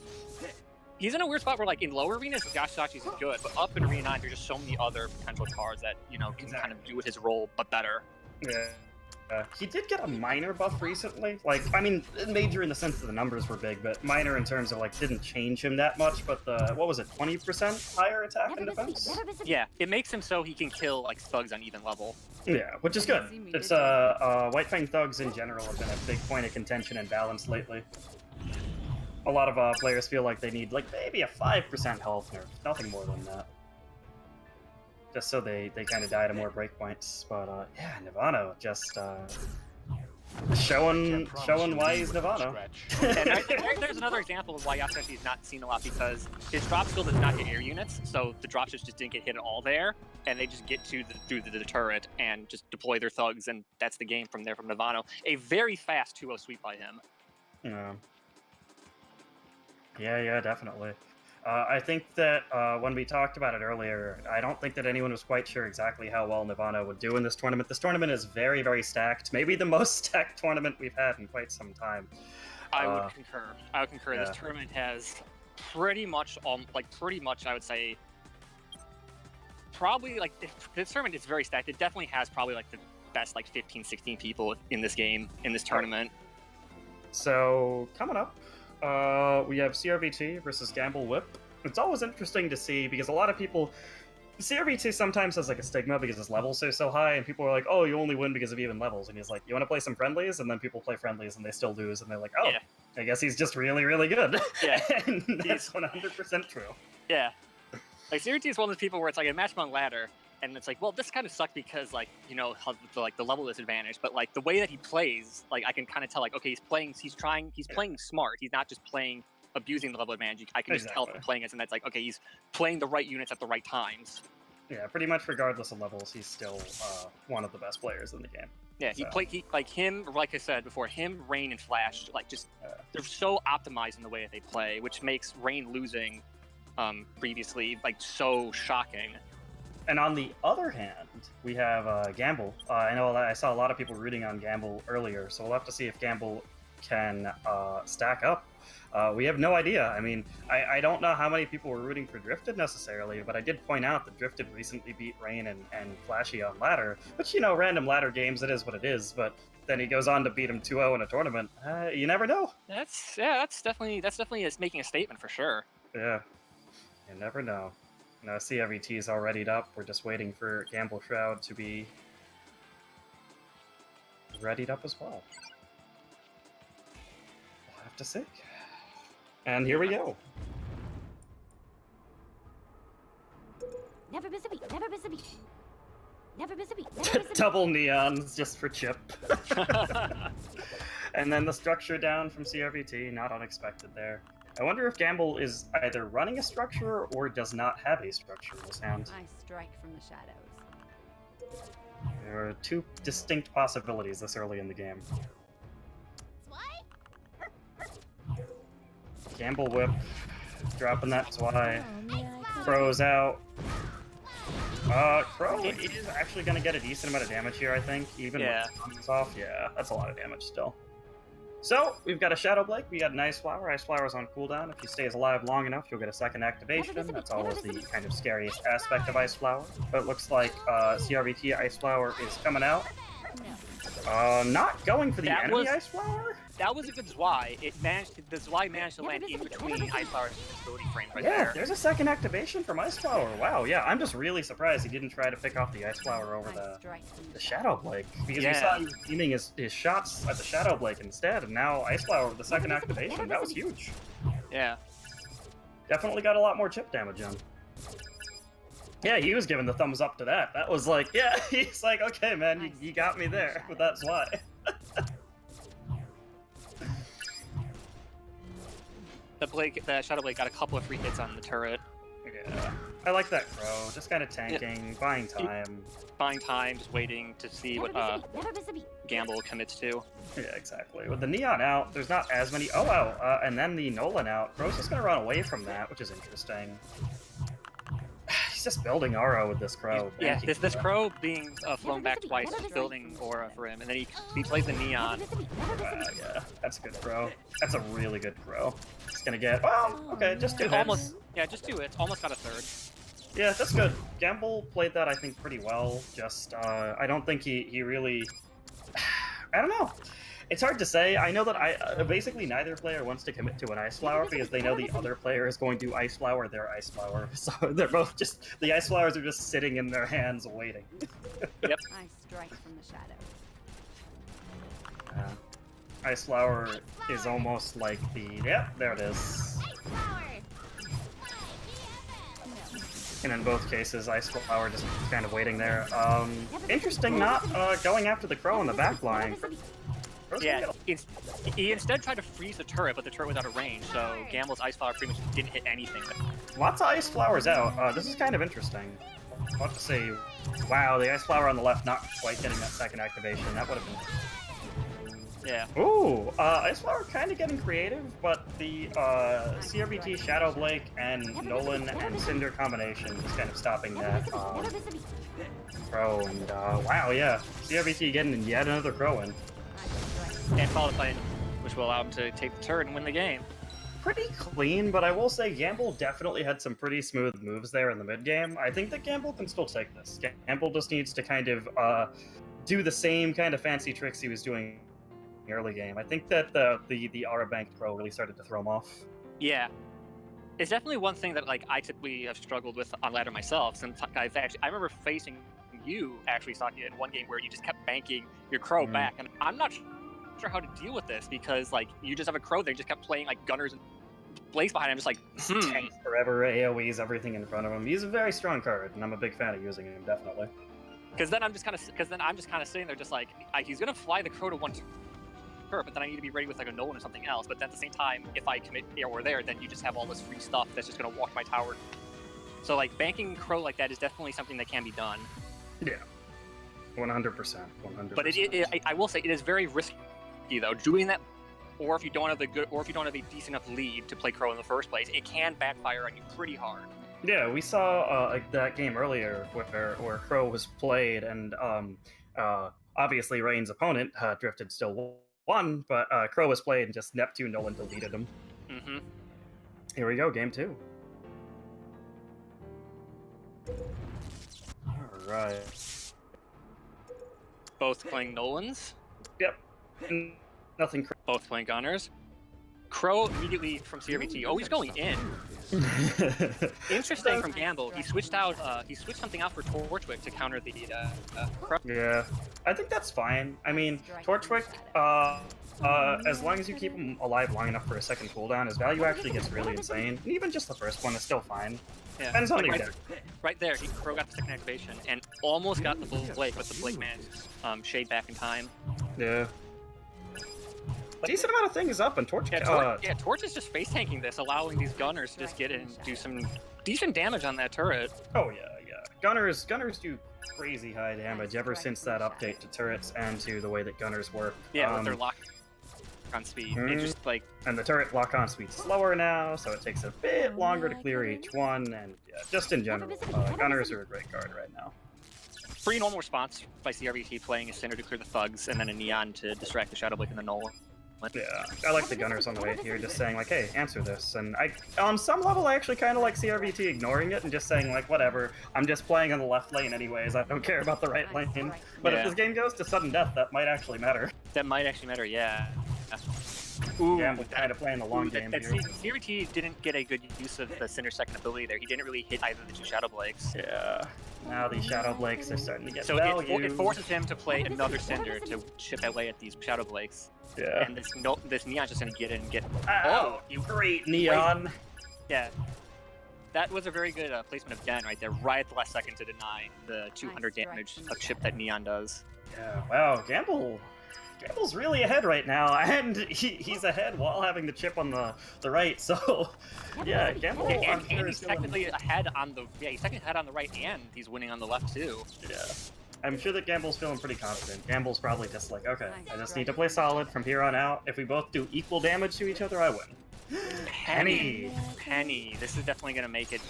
Speaker 1: He's in a weird spot where, like, in lower arenas, Yasuhachi's is good, but up in Arena 9, there's just so many other potential cards that, you know, can kind of do his role, but better.
Speaker 3: Yeah. He did get a minor buff recently. Like, I mean, major in the sense that the numbers were big, but minor in terms of, like, didn't change him that much, but the, what was it, 20% higher attack and defense?
Speaker 1: Yeah, it makes him so he can kill, like, thugs on even level.
Speaker 3: Yeah, which is good. It's, White Fang thugs in general have been a big point of contention and balance lately. A lot of players feel like they need, like, maybe a 5% health nerf, nothing more than that. Just so they kind of die to more breakpoints. But, yeah, Nirvana just, showing why he's Nirvana.
Speaker 1: And I think there's another example of why Yasuhashi is not seen a lot, because his drop skill does not hit air units, so the dropships just didn't get hit at all there, and they just get through the turret and just deploy their thugs, and that's the game from there from Nirvana. A very fast 2-0 sweep by him.
Speaker 3: Yeah, definitely. I think that when we talked about it earlier, I don't think that anyone was quite sure exactly how well Nirvana would do in this tournament. This tournament is very, very stacked. Maybe the most stacked tournament we've had in quite some time.
Speaker 1: I would concur. Yeah. This tournament has pretty much, I would say, probably, like, this tournament is very stacked. It definitely has probably, like, the best, like, 15, 16 people in this game, in this tournament.
Speaker 3: So, coming up, we have CRVT versus Gamble Whip. It's always interesting to see because a lot of people... CRVT sometimes has like a stigma because his levels are so high, and people are like, oh, you only win because of even levels. And he's like, you want to play some friendlies? And then people play friendlies and they still lose, and they're like, oh, yeah. I guess he's just really, really good. Yeah. And that's 100% true.
Speaker 1: Yeah. Like, CRVT is one of those people where it's like a match on ladder, and it's like, well, this kind of sucked because, like, you know, how the level disadvantage, but like the way that he plays, like, I can kind of tell, like, okay, he's playing smart. He's not just playing abusing the level advantage. I can just tell from playing it, and that's like, okay, he's playing the right units at the right times. Yeah, pretty much regardless of levels, he's still one of the best players in the game. Yeah, like I said before, him, Rain, and Flash, like, just they're so optimized in the way that they play, which makes Rain losing previously like so shocking. And on the other hand, we have Gamble. I know I saw a lot of people rooting on Gamble earlier, so we'll have to see if Gamble can stack up. We have no idea. I mean, I don't know how many people were rooting for Drifted necessarily, but I did point out that Drifted recently beat Rain and Flashy on ladder, which, you know, random ladder games, it is what it is, but then he goes on to beat him 2-0 in a tournament. You never know. That's definitely making a statement for sure. Yeah, you never know. Now, CRVT is all readied up. We're just waiting for Gamble Shroud to be readied up as well. We'll have to see. And here we go.
Speaker 4: Never miss a beat. Never miss a beat. Never miss a beat. Never miss a beat.
Speaker 3: Double neons just for Chip. And then the structure down from CRVT, not unexpected there. I wonder if Gamble is either running a structure or does not have a structure in his hand.
Speaker 5: I strike from the shadows.
Speaker 3: There are two distinct possibilities this early in the game. Gamble Whip, dropping that Zwei. Crow's out. Crow is actually going to get a decent amount of damage here, I think, even with the thumbs off. Yeah, that's a lot of damage still. So, we've got a Shadow Blake, we got an Ice Flower. Ice Flower's on cooldown. If he stays alive long enough, you'll get a second activation. That's always the kind of scariest aspect of Ice Flower. But it looks like CRVT Ice Flower is coming out. Not going for the enemy Ice Flower?
Speaker 1: That was a good Zwei. The Zwei managed to land in between Ice Flower's invisibility frames right there.
Speaker 3: Yeah, there's a second activation from Ice Flower. Wow, yeah, I'm just really surprised he didn't try to pick off the Ice Flower over the Shadow Blake. Because we saw him aiming his shots at the Shadow Blake instead, and now Ice Flower with the second activation. That was huge. Yeah. Definitely got a lot more chip damage on. Yeah, he was giving the thumbs up to that. That was like, yeah, he's like, okay, man, you got me there with that Zwei.
Speaker 1: The Shadow Blade got a couple of free hits on the turret.
Speaker 3: Yeah, I like that Crow. Just kind of tanking, buying time.
Speaker 1: Buying time, just waiting to see what Gamble commits to.
Speaker 3: Yeah, exactly. With the Neon out, there's not as many... Oh, wow. And then the Nolan out. Crow's just going to run away from that, which is interesting. He's just building aura with this crow.
Speaker 1: Yeah,
Speaker 3: Banking
Speaker 1: this
Speaker 3: for
Speaker 1: crow being flown back twice is building aura for him, and then he plays the neon.
Speaker 3: Yeah, that's a good crow. That's a really good crow. It's gonna get, well, okay, just 2 hits.
Speaker 1: Almost, yeah, just 2 hits. Almost got a third.
Speaker 3: Yeah, that's good. Gamble played that, I think, pretty well. Just, I don't think he really... I don't know. It's hard to say. I know that basically neither player wants to commit to an Ice Flower because they know the other player is going to Ice Flower their Ice Flower. So they're both just... The Ice Flowers are just sitting in their hands waiting.
Speaker 1: Yep.
Speaker 5: I strike from the shadow.
Speaker 3: Ice Flower is almost like the... Yep, there it is. And in both cases, Ice Flower just kind of waiting there. Interesting not going after the crow in the back line.
Speaker 1: Yeah, he instead tried to freeze the turret, but the turret was out of range, so Gamble's Ice Flower pretty much didn't hit anything.
Speaker 3: Lots of Ice Flowers out. This is kind of interesting. I'll have to say, wow, the Ice Flower on the left not quite getting that second activation. That would have been...
Speaker 1: Yeah.
Speaker 3: Ooh, Ice Flower kind of getting creative, but the CRBT, Shadow Blake, and Nolan and Cinder combination is kind of stopping that crow. And wow, yeah, CRBT getting yet another crow in.
Speaker 1: And followed by, which will allow him to take the turret and win the game.
Speaker 3: Pretty clean, but I will say Gamble definitely had some pretty smooth moves there in the mid game. I think that Gamble can still take this. Gamble just needs to kind of do the same kind of fancy tricks he was doing early game. I think that the aura banked crow really started to throw him off.
Speaker 1: Yeah, it's definitely one thing that like I typically have struggled with on ladder myself. Since I remember facing you actually, Saki, in one game where you just kept banking your crow back, and I'm not sure how to deal with this because like you just have a crow there, just kept playing like gunners and Blaze behind him, just like
Speaker 3: tanks forever, AoEs everything in front of him. He's a very strong card, and I'm a big fan of using him definitely. Because
Speaker 1: then I'm just kind of sitting there, just like he's gonna fly the crow to one turret, but then I need to be ready with like a Nolan or something else. But then at the same time, if I commit here or there, then you just have all this free stuff that's just gonna walk my tower. So like banking crow like that is definitely something that can be done.
Speaker 3: Yeah, 100%, 100%.
Speaker 1: But I will say it is very risky though. Doing that, or if you don't have a decent enough lead to play crow in the first place, it can backfire on you pretty hard.
Speaker 3: Yeah, we saw like that game earlier where crow was played, and obviously Rain's opponent drifted still won, but crow was played and just Neptune Nolan deleted him.
Speaker 1: Mm-hmm.
Speaker 3: Here we go, game 2. Alright.
Speaker 1: Both playing Nolans.
Speaker 3: Yep. Nothing.
Speaker 1: Both playing Gunners. Crow immediately from CRBT. Oh, he's going in. Interesting from Gamble. He switched something out for Torchwick to counter the Crow.
Speaker 3: Yeah, I think that's fine. I mean, Torchwick, as long as you keep him alive long enough for a second cooldown, his value actually gets really insane. And even just the first one is still fine.
Speaker 1: Yeah.
Speaker 3: Depends on
Speaker 1: like right there, Crow got the second activation and almost got the Blake, but the Blake managed to shade back in time.
Speaker 3: Yeah. Decent amount of things up, and Torch...
Speaker 1: Torch is just face tanking this, allowing these Gunners to just get in and do some decent damage on that turret.
Speaker 3: Oh yeah. Gunners do crazy high damage ever since that update to turrets and to the way that Gunners work.
Speaker 1: Yeah, with their lock-on speed. It just like...
Speaker 3: And the turret lock-on speed's slower now, so it takes a bit longer to clear each one, and yeah, just in general, Gunners are a great card right now.
Speaker 1: Pretty normal response by CRBT playing a Cinder to clear the thugs, and then a Neon to distract the Shadow Blake and the Nolan.
Speaker 3: Yeah, I like the Gunners on the way here, just saying like, hey, answer this. And on some level, I actually kind of like CRBT ignoring it and just saying like, whatever, I'm just playing on the left lane anyways, I don't care about the right lane. But if this game goes to sudden death, that might actually matter.
Speaker 1: That might actually matter, yeah.
Speaker 3: Ooh, yeah, I'm kind of playing the long game here.
Speaker 1: CRBT didn't get a good use of the Cinder's second ability there. He didn't really hit either of the two Shadow Blakes.
Speaker 3: Yeah. Now these Shadow Blakes are starting to get
Speaker 1: so it forces him to play another Cinder to chip away at these Shadow Blakes.
Speaker 3: Yeah.
Speaker 1: And this Neon's just gonna get in and get...
Speaker 3: Oh, you great Neon!
Speaker 1: Wait. Yeah. That was a very good placement of Den right there, right at the last second to deny the 200 damage of chip that Neon does.
Speaker 3: Yeah, wow, Gamble's really ahead right now, and he's ahead while having the chip on the right, so yeah, Gamble...
Speaker 1: And he's technically ahead on the... Yeah, he's technically ahead on the right, and he's winning on the left, too.
Speaker 3: Yeah. I'm sure that Gamble's feeling pretty confident. Gamble's probably just like, okay, I just need to play solid from here on out. If we both do equal damage to each other, I win.
Speaker 1: Penny. This is definitely going to make it...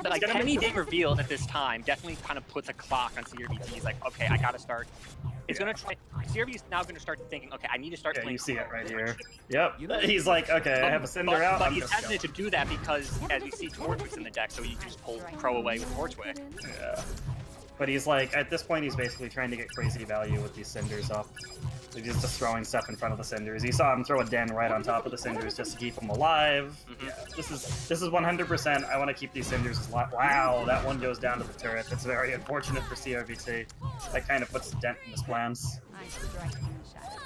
Speaker 1: like Penny being revealed at this time definitely kind of puts a clock on CRBT. He's like, okay, I gotta start. It's gonna try. CRBT's now gonna start thinking, okay, I need to start.
Speaker 3: Yeah,
Speaker 1: playing
Speaker 3: you see it right
Speaker 1: Crow.
Speaker 3: here. Yep. He's like, okay, I have a Cinder out.
Speaker 1: But
Speaker 3: I'm
Speaker 1: he's
Speaker 3: just
Speaker 1: hesitant to do that because, as we see, Torchwick's in the deck, so you can just pull Crow away with Torchwick.
Speaker 3: Yeah. But he's like, at this point, he's basically trying to get crazy value with these Cinders up. He's just throwing stuff in front of the Cinders. You saw him throw a den right on top of the Cinders just to keep them alive.
Speaker 1: Mm-hmm.
Speaker 3: Yeah, this is 100%. I want to keep these Cinders as wow, that one goes down to the turret. That's very unfortunate for CRVT. That kind of puts a dent in his plans.
Speaker 5: I strike from the shadows.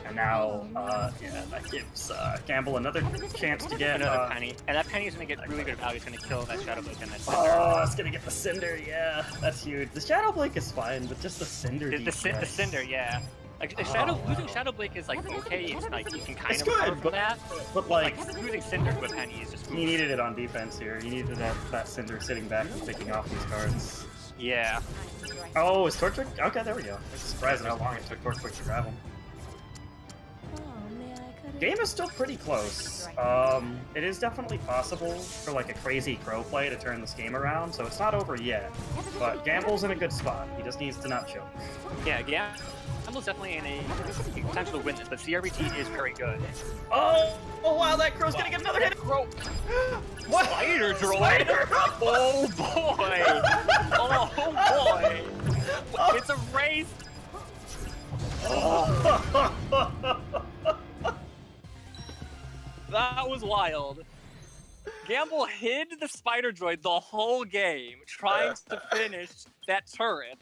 Speaker 3: And now, yeah, that gives Gamble another chance to get
Speaker 1: Another Penny. And that Penny is going to get really good value. It's going to kill that Shadow Blade and that Cinder.
Speaker 3: Oh, it's going to get the Cinder, yeah. That's huge. The Shadow Blade is fine, but just the Cinder
Speaker 1: The Cinder, yeah. Like, losing Shadow Blade is like okay, it's like you can kind
Speaker 3: It's
Speaker 1: of
Speaker 3: good,
Speaker 1: recover from
Speaker 3: but-
Speaker 1: that.
Speaker 3: But like,
Speaker 1: Losing Cinder to a Penny is just
Speaker 3: he needed it on defense here. He needed that Cinder sitting back and picking off these cards.
Speaker 1: Yeah.
Speaker 5: I strike.
Speaker 3: Oh, is Torchwick? Okay, there we go. It's surprising how long it took Torchwick to grab him. Game is still pretty close. It is definitely possible for like a crazy Crow play to turn this game around, so it's not over yet. But Gamble's in a good spot. He just needs to not choke.
Speaker 1: Yeah. Gamble's definitely in a potential to win this, but CRBT is very good.
Speaker 3: Oh wow, that Crow's gonna get another hit!
Speaker 1: Crow.
Speaker 3: What?
Speaker 1: Spider Droid!
Speaker 3: Spider!
Speaker 1: Oh boy! Oh boy! It's a race! That was wild. Gamble hid the Spider Droid the whole game, trying to finish that turret.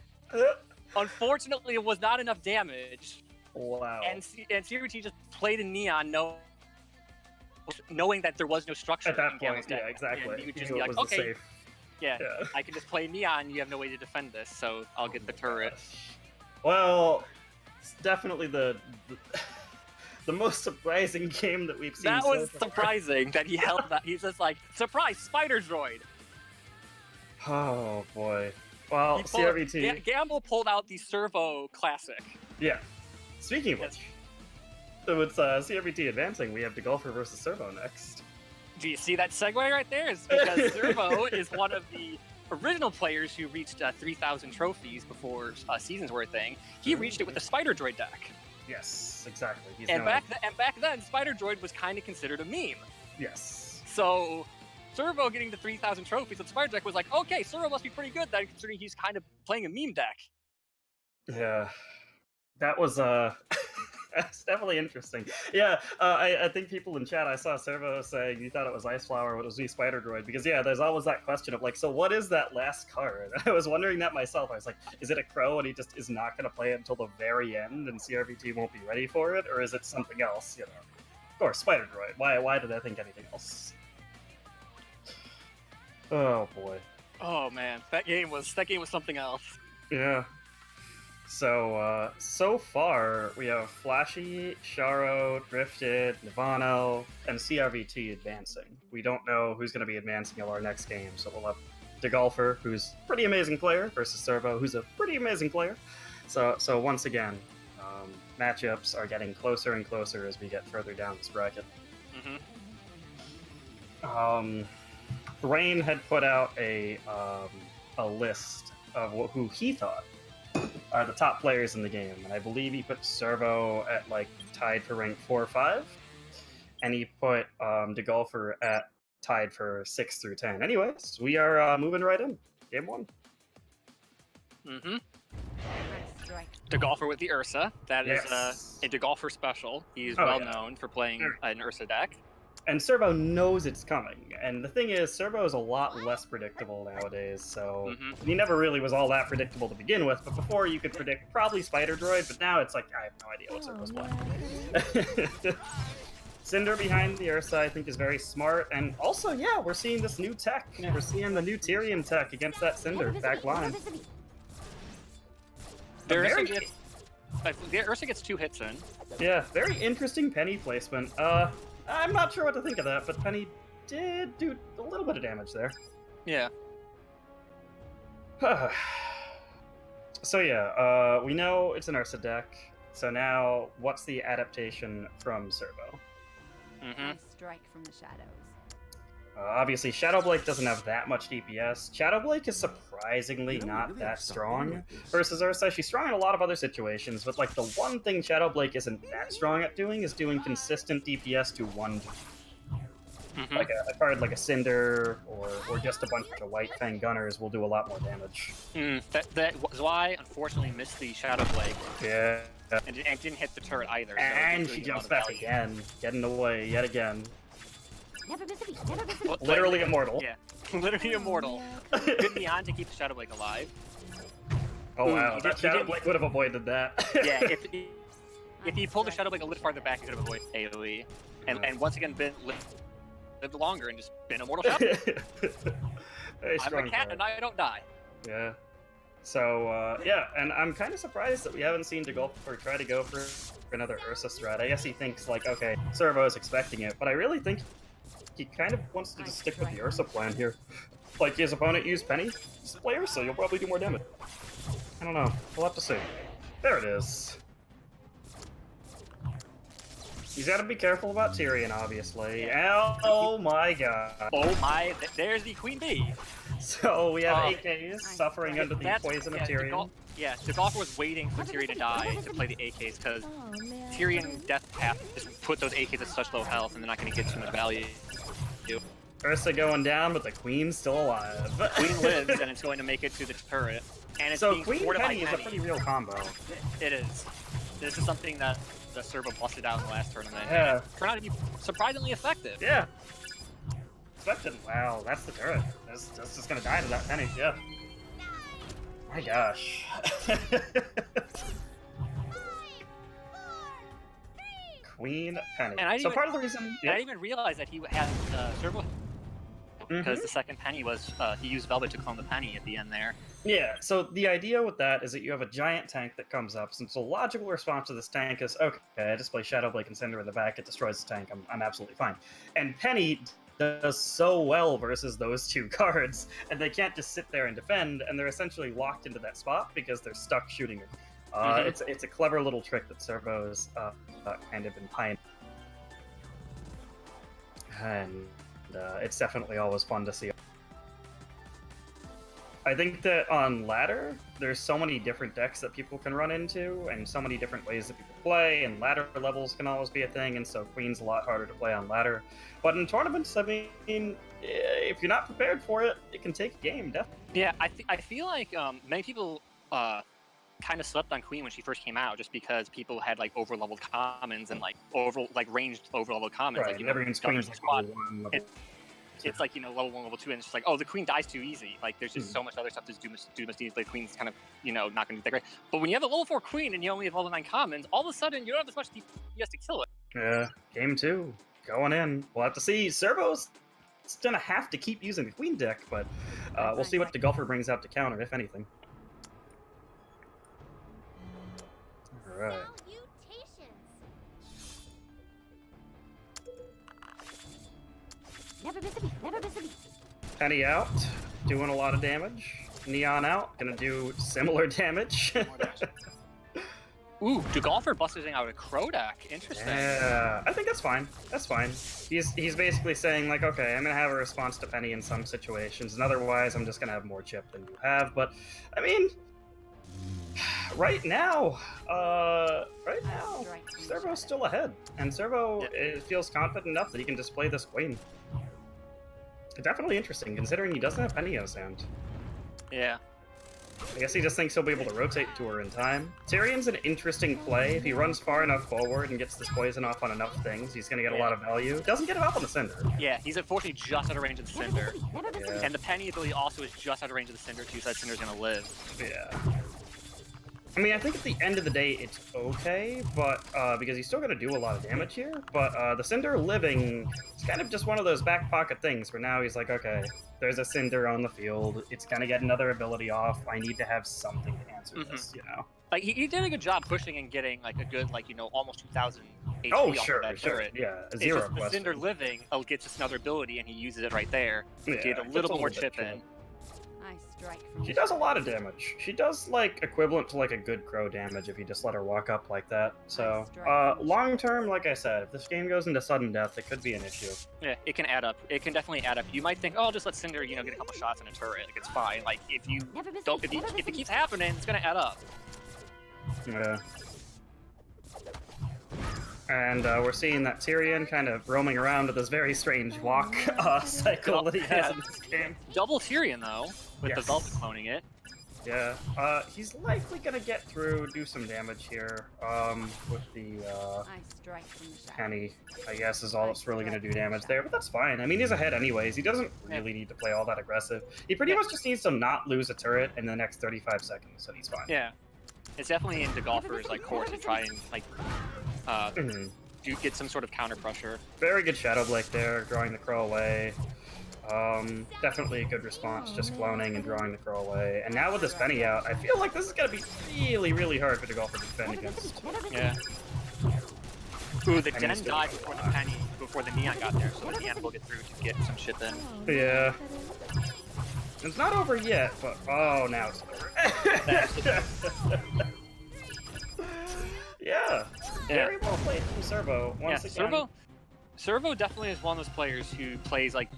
Speaker 1: Unfortunately, it was not enough damage,
Speaker 3: Wow.
Speaker 1: and CRT just played in Neon, knowing that there was no structure
Speaker 3: At that
Speaker 1: in Gamble's
Speaker 3: point, yeah,
Speaker 1: deck.
Speaker 3: exactly.
Speaker 1: And you would
Speaker 3: He
Speaker 1: just
Speaker 3: knew
Speaker 1: be
Speaker 3: it
Speaker 1: like,
Speaker 3: was the
Speaker 1: okay,
Speaker 3: safe.
Speaker 1: yeah,
Speaker 3: Yeah.
Speaker 1: I can just play Neon, you have no way to defend this, so I'll get the turret.
Speaker 3: Well, it's definitely the most surprising game that we've seen.
Speaker 1: That
Speaker 3: so
Speaker 1: was
Speaker 3: far.
Speaker 1: surprising that he held that. He's just like, surprise, Spider Droid!
Speaker 3: Oh boy. Well,
Speaker 1: He pulled-
Speaker 3: CRVT.
Speaker 1: Gamble pulled out the Servo Classic.
Speaker 3: Yeah. Speaking of which, so it's CRVT advancing. We have the Golfer versus Servo next.
Speaker 1: Do you see that segue right there? It's because Servo is one of the original players who reached 3,000 trophies before seasons were a thing. He reached it with the Spider Droid deck.
Speaker 3: Yes, exactly. He's
Speaker 1: And
Speaker 3: known-
Speaker 1: back then, Spider Droid was kind of considered a meme.
Speaker 3: Yes.
Speaker 1: So Servo getting to 3,000 trophies with Spider deck was like, okay, Servo must be pretty good then, considering he's kind of playing a meme deck.
Speaker 3: Yeah. That was that's definitely interesting. Yeah, I think people in chat, I saw Servo saying you thought it was Ice Flower, it was the Spider Droid, because yeah, there's always that question of like, so what is that last card? I was wondering that myself. I was like, is it a Crow and he just is not going to play it until the very end and CRVT won't be ready for it, or is it something else? You know, of course, Spider Droid. Why did I think anything else? Oh boy.
Speaker 1: Oh man, that game was something else.
Speaker 3: Yeah. So, so far, we have Flashy, Sharo, Drifted, Nivano, and CRVT advancing. We don't know who's going to be advancing in our next game, so we'll have DeGolfer, who's a pretty amazing player, versus Servo, who's a pretty amazing player. So once again, matchups are getting closer and closer as we get further down this bracket. Rain had put out a list of who he thought are the top players in the game, and I believe he put Servo at like tied for rank 4 or 5, and he put DeGolfer at tied for 6 through 10. Anyways, we are moving right in. Game 1.
Speaker 1: Mm-hmm.
Speaker 5: I strike.
Speaker 1: DeGolfer with the Ursa. That is
Speaker 3: Yes.
Speaker 1: a DeGolfer special. He's
Speaker 3: Oh,
Speaker 1: well
Speaker 3: yeah.
Speaker 1: known for playing an Ursa deck.
Speaker 3: And Servo knows it's coming, and the thing is, Servo is a lot less predictable nowadays, so he never really was all that predictable to begin with, but before you could predict probably Spider Droid, but now it's like, I have no idea what Servo's playing. Cinder behind the Ursa, I think, is very smart, and also, yeah, we're seeing this new tech. We're seeing the new Tyrion tech against that Cinder back line.
Speaker 1: The Ursa
Speaker 3: Very-
Speaker 1: gets, the Ursa gets 2 hits in.
Speaker 3: Yeah, very interesting Penny placement. I'm not sure what to think of that, but Penny did do a little bit of damage there.
Speaker 1: Yeah.
Speaker 3: So yeah, we know it's an Ursa deck. So now, what's the adaptation from Servo?
Speaker 1: Mm-hmm.
Speaker 5: I strike from the shadows.
Speaker 3: Obviously, Shadow Blake doesn't have that much DPS. Shadow Blake is surprisingly not that strong versus Ursa. She's strong in a lot of other situations, but like the one thing Shadow Blake isn't that strong at doing is doing consistent DPS to one. Like a card like a Cinder or just a bunch of White Fang Gunners will do a lot more damage.
Speaker 1: That was why I unfortunately missed the Shadow Blake.
Speaker 3: Yeah.
Speaker 1: And didn't hit the turret either. So
Speaker 3: And she jumps back again, getting away yet again.
Speaker 4: Never miss a beat. Never miss a beat.
Speaker 3: Literally immortal.
Speaker 1: Yeah, literally immortal. Good beyond to keep the Shadow Blake alive.
Speaker 3: Oh wow,
Speaker 1: he
Speaker 3: that Shadow Blake would have avoided that.
Speaker 1: Yeah, if he pulled the Shadow Blake a little farther back, he could have avoided AoE. And once again, lived longer and just been immortal Shadow.
Speaker 3: Very
Speaker 1: I'm
Speaker 3: strong
Speaker 1: a cat
Speaker 3: card.
Speaker 1: and I don't die.
Speaker 3: Yeah. So, yeah, and I'm kind of surprised that we haven't seen DeGolfer try to go for another Ursa strat. I guess he thinks, like, okay, Servo's expecting it, but I really think he kind of wants to just stick with the Ursa plan here. Like, his opponent used Penny, just play Ursa, you'll probably do more damage. I don't know. We'll have to see. There it is. He's got to be careful about Tyrion, obviously. Oh my god.
Speaker 1: Oh my, there's the Queen Bee.
Speaker 3: So we have AKs suffering under the
Speaker 1: That's-
Speaker 3: poison of
Speaker 1: yeah,
Speaker 3: Tyrion.
Speaker 1: The golfer was waiting for Tyrion to die to play the AKs because Tyrion Death Path just put those AKs at such low health and they're not going to get too much value.
Speaker 3: Ursa going down, but the Queen's still alive.
Speaker 1: Queen lives and it's going to make it to the turret. And it's
Speaker 3: So
Speaker 1: being
Speaker 3: Queen
Speaker 1: supported by
Speaker 3: Penny is a pretty real combo.
Speaker 1: It is. This is something that the server busted out in the last tournament.
Speaker 3: Yeah.
Speaker 1: Turned out to be surprisingly effective.
Speaker 3: Yeah. Expected. Wow, that's the turret. That's just gonna die to that Penny. Yeah. My gosh. Queen Penny.
Speaker 1: And I
Speaker 3: So
Speaker 1: didn't
Speaker 3: part of the reason.
Speaker 1: I didn't even realize that he had servo because the second penny was he used Velvet to clone the penny at the end there.
Speaker 3: Yeah, so the idea with that is that you have a giant tank that comes up, since the logical response to this tank is, okay, I just play Shadow Blake and Cinder in the back, it destroys the tank, I'm absolutely fine. And Penny does so well versus those two cards, and they can't just sit there and defend, and they're essentially locked into that spot because they're stuck shooting her. It's a clever little trick that Servo's kind of been pioneering. And it's definitely always fun to see. I think that on ladder, there's so many different decks that people can run into, and so many different ways that people play, and ladder levels can always be a thing, and so Queen's a lot harder to play on ladder. But in tournaments, I mean, if you're not prepared for it, it can take a game, definitely.
Speaker 1: Yeah, I feel like many people kind of slept on Queen when she first came out, just because people had like over-leveled commons and like ranged over-leveled commons.
Speaker 3: Right,
Speaker 1: like, you
Speaker 3: everyone's
Speaker 1: know,
Speaker 3: Queen's
Speaker 1: squad.
Speaker 3: level 1, level
Speaker 1: It's like, you know, level 1, level 2, and it's just like, oh, the Queen dies too easy. Like, there's just so much other stuff to do easy. The Queen's kind of, you know, not going to be that great. But when you have a level 4 Queen and you only have level 9 commons, all of a sudden you don't have as much DPS to kill it.
Speaker 3: Yeah, game 2, going in. We'll have to see. Servo's gonna have to keep using the Queen deck, but we'll see what the Golfer brings out to counter, if anything. Alright.
Speaker 4: Never miss a beat. Never miss a beat.
Speaker 3: Penny out, doing a lot of damage. Neon out, gonna do similar damage.
Speaker 1: Ooh, DeGolfer busting out a Crow deck. Interesting.
Speaker 3: Yeah, I think that's fine. That's fine. He's basically saying, like, okay, I'm gonna have a response to Penny in some situations, and otherwise I'm just gonna have more chip than you have. But, I mean, right now, Servo's still ahead. And Servo feels confident enough that he can display this Queen. Definitely interesting, considering he doesn't have Penny in his hand.
Speaker 1: Yeah.
Speaker 3: I guess he just thinks he'll be able to rotate to her in time. Tyrion's an interesting play. If he runs far enough forward and gets this poison off on enough things, he's going to get a lot of value. Doesn't get it off on the Cinder.
Speaker 1: Yeah, he's unfortunately just out of range of the Cinder.
Speaker 4: Never miss a beat.
Speaker 3: Yeah.
Speaker 1: And the Penny ability also is just out of range of the Cinder, too, so that Cinder's going to live.
Speaker 3: Yeah. I mean, I think at the end of the day, it's okay, but because he's still going to do a lot of damage here, but the Cinder living is kind of just one of those back pocket things where now he's like, okay, there's a Cinder on the field, it's going to get another ability off, I need to have something to answer this, you know?
Speaker 1: Like, he did a good job pushing and getting, like, a good, like, you know, almost 2,000 HP
Speaker 3: Oh,
Speaker 1: off
Speaker 3: sure,
Speaker 1: of that
Speaker 3: sure,
Speaker 1: turret.
Speaker 3: yeah,
Speaker 1: It's
Speaker 3: zero
Speaker 1: just the
Speaker 3: question.
Speaker 1: Cinder living gets just another ability, and he uses it right there
Speaker 3: Yeah,
Speaker 1: to get a
Speaker 3: it's
Speaker 1: little
Speaker 3: a
Speaker 1: more
Speaker 3: little
Speaker 1: chip
Speaker 3: bit
Speaker 1: in.
Speaker 5: I strike from
Speaker 3: She
Speaker 5: the
Speaker 3: does a lot of
Speaker 5: shadows.
Speaker 3: damage. She does like equivalent to like a good crow damage if you just let her walk up like that. So long term, like I said, if this game goes into sudden death, it could be an issue.
Speaker 1: Yeah, it can add up. It can definitely add up. You might think, oh, just let Cinder, you know, get a couple shots in a turret. Like, it's fine. Like, if you
Speaker 4: Never miss
Speaker 1: don't,
Speaker 4: a beat, never
Speaker 1: if
Speaker 4: miss
Speaker 1: it
Speaker 4: a
Speaker 1: keeps
Speaker 4: beat.
Speaker 1: happening, it's gonna add up.
Speaker 3: Yeah. And we're seeing that Tyrion kind of roaming around with this very strange walk cycle that he has in this game.
Speaker 1: Double Tyrion though, with the
Speaker 3: Yes.
Speaker 1: Velvet cloning it.
Speaker 3: Yeah, he's likely gonna get through, do some damage here, with the,
Speaker 5: I strike from the shadows.
Speaker 3: Penny, I guess, is all that's really gonna do damage there, but that's fine. I mean, he's ahead anyways. He doesn't really need to play all that aggressive. He pretty much just needs to not lose a turret in the next 35 seconds, so he's fine.
Speaker 1: Yeah, it's definitely into golfers like court to try and like do get some sort of counter pressure.
Speaker 3: Very good Shadow Blake there, drawing the crow away. Definitely a good response, just cloning and drawing the crow away. And now with this Penny out, I feel like this is gonna be really, really hard for the golfer to defend against.
Speaker 1: Yeah. Ooh, the
Speaker 3: Penny's
Speaker 1: Den died before the Penny, before the Neon got there, so the Neon will get through to get some shit in.
Speaker 3: Yeah. It's not over yet, but oh, now it's over. Yeah. Very well played from Servo. Once again.
Speaker 1: Servo definitely is one of those players who plays like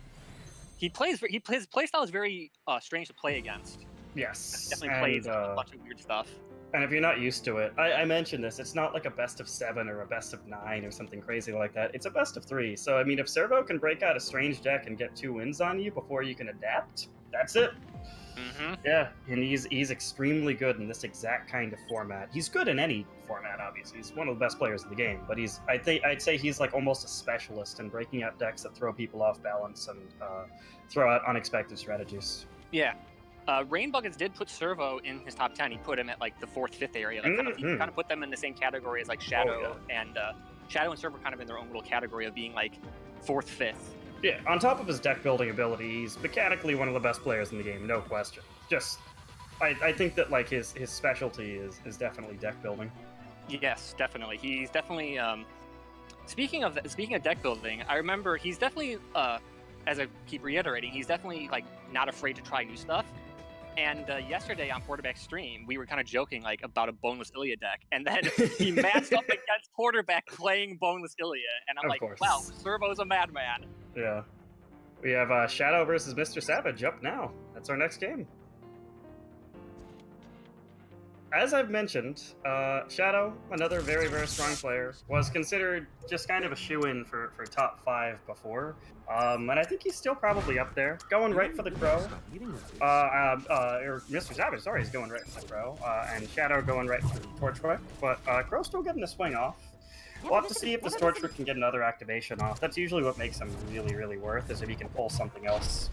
Speaker 1: his playstyle is very strange to play against.
Speaker 3: Yes.
Speaker 1: Definitely plays a bunch of weird stuff.
Speaker 3: And if you're not used to it, I mentioned this, it's not like a best of 7 or a best of 9 or something crazy like that. It's a best of 3. So, I mean, if Servo can break out a strange deck and get 2 wins on you before you can adapt, that's it.
Speaker 1: Mm-hmm.
Speaker 3: Yeah, and he's extremely good in this exact kind of format. He's good in any format, obviously. He's one of the best players in the game, but I'd say he's like almost a specialist in breaking out decks that throw people off balance and throw out unexpected strategies.
Speaker 1: Yeah. Rain Buckets did put Servo in his top 10. He put him at like the 4th, 5th area. Like, he kind of put them in the same category as like Shadow, and Shadow and Servo kind of in their own little category of being like 4th, 5th.
Speaker 3: Yeah, on top of his deck building ability, he's mechanically one of the best players in the game, no question. Just, I think that like his specialty is definitely deck building.
Speaker 1: Yes, definitely. He's definitely speaking of deck building, I remember he's definitely as I keep reiterating, he's definitely like not afraid to try new stuff. And yesterday on Quarterback stream, we were kind of joking like about a Boneless Ilya deck, and then he matched up against Quarterback playing Boneless Ilya, and I'm
Speaker 3: Of
Speaker 1: like,
Speaker 3: course.
Speaker 1: wow, Servo's a madman.
Speaker 3: Yeah. We have Shadow versus Mr. Savage up now. That's our next game. As I've mentioned, Shadow, another very, very strong player, was considered just kind of a shoo-in for top 5 before. And I think he's still probably up there, going right for the Crow. Or Mr. Savage, sorry, is going right for the Crow. And Shadow going right for the Torchwick. But Crow still getting the swing off. We'll have to see if this Torchwick can get another activation off. That's usually what makes him really, really worth, is if he can pull something else.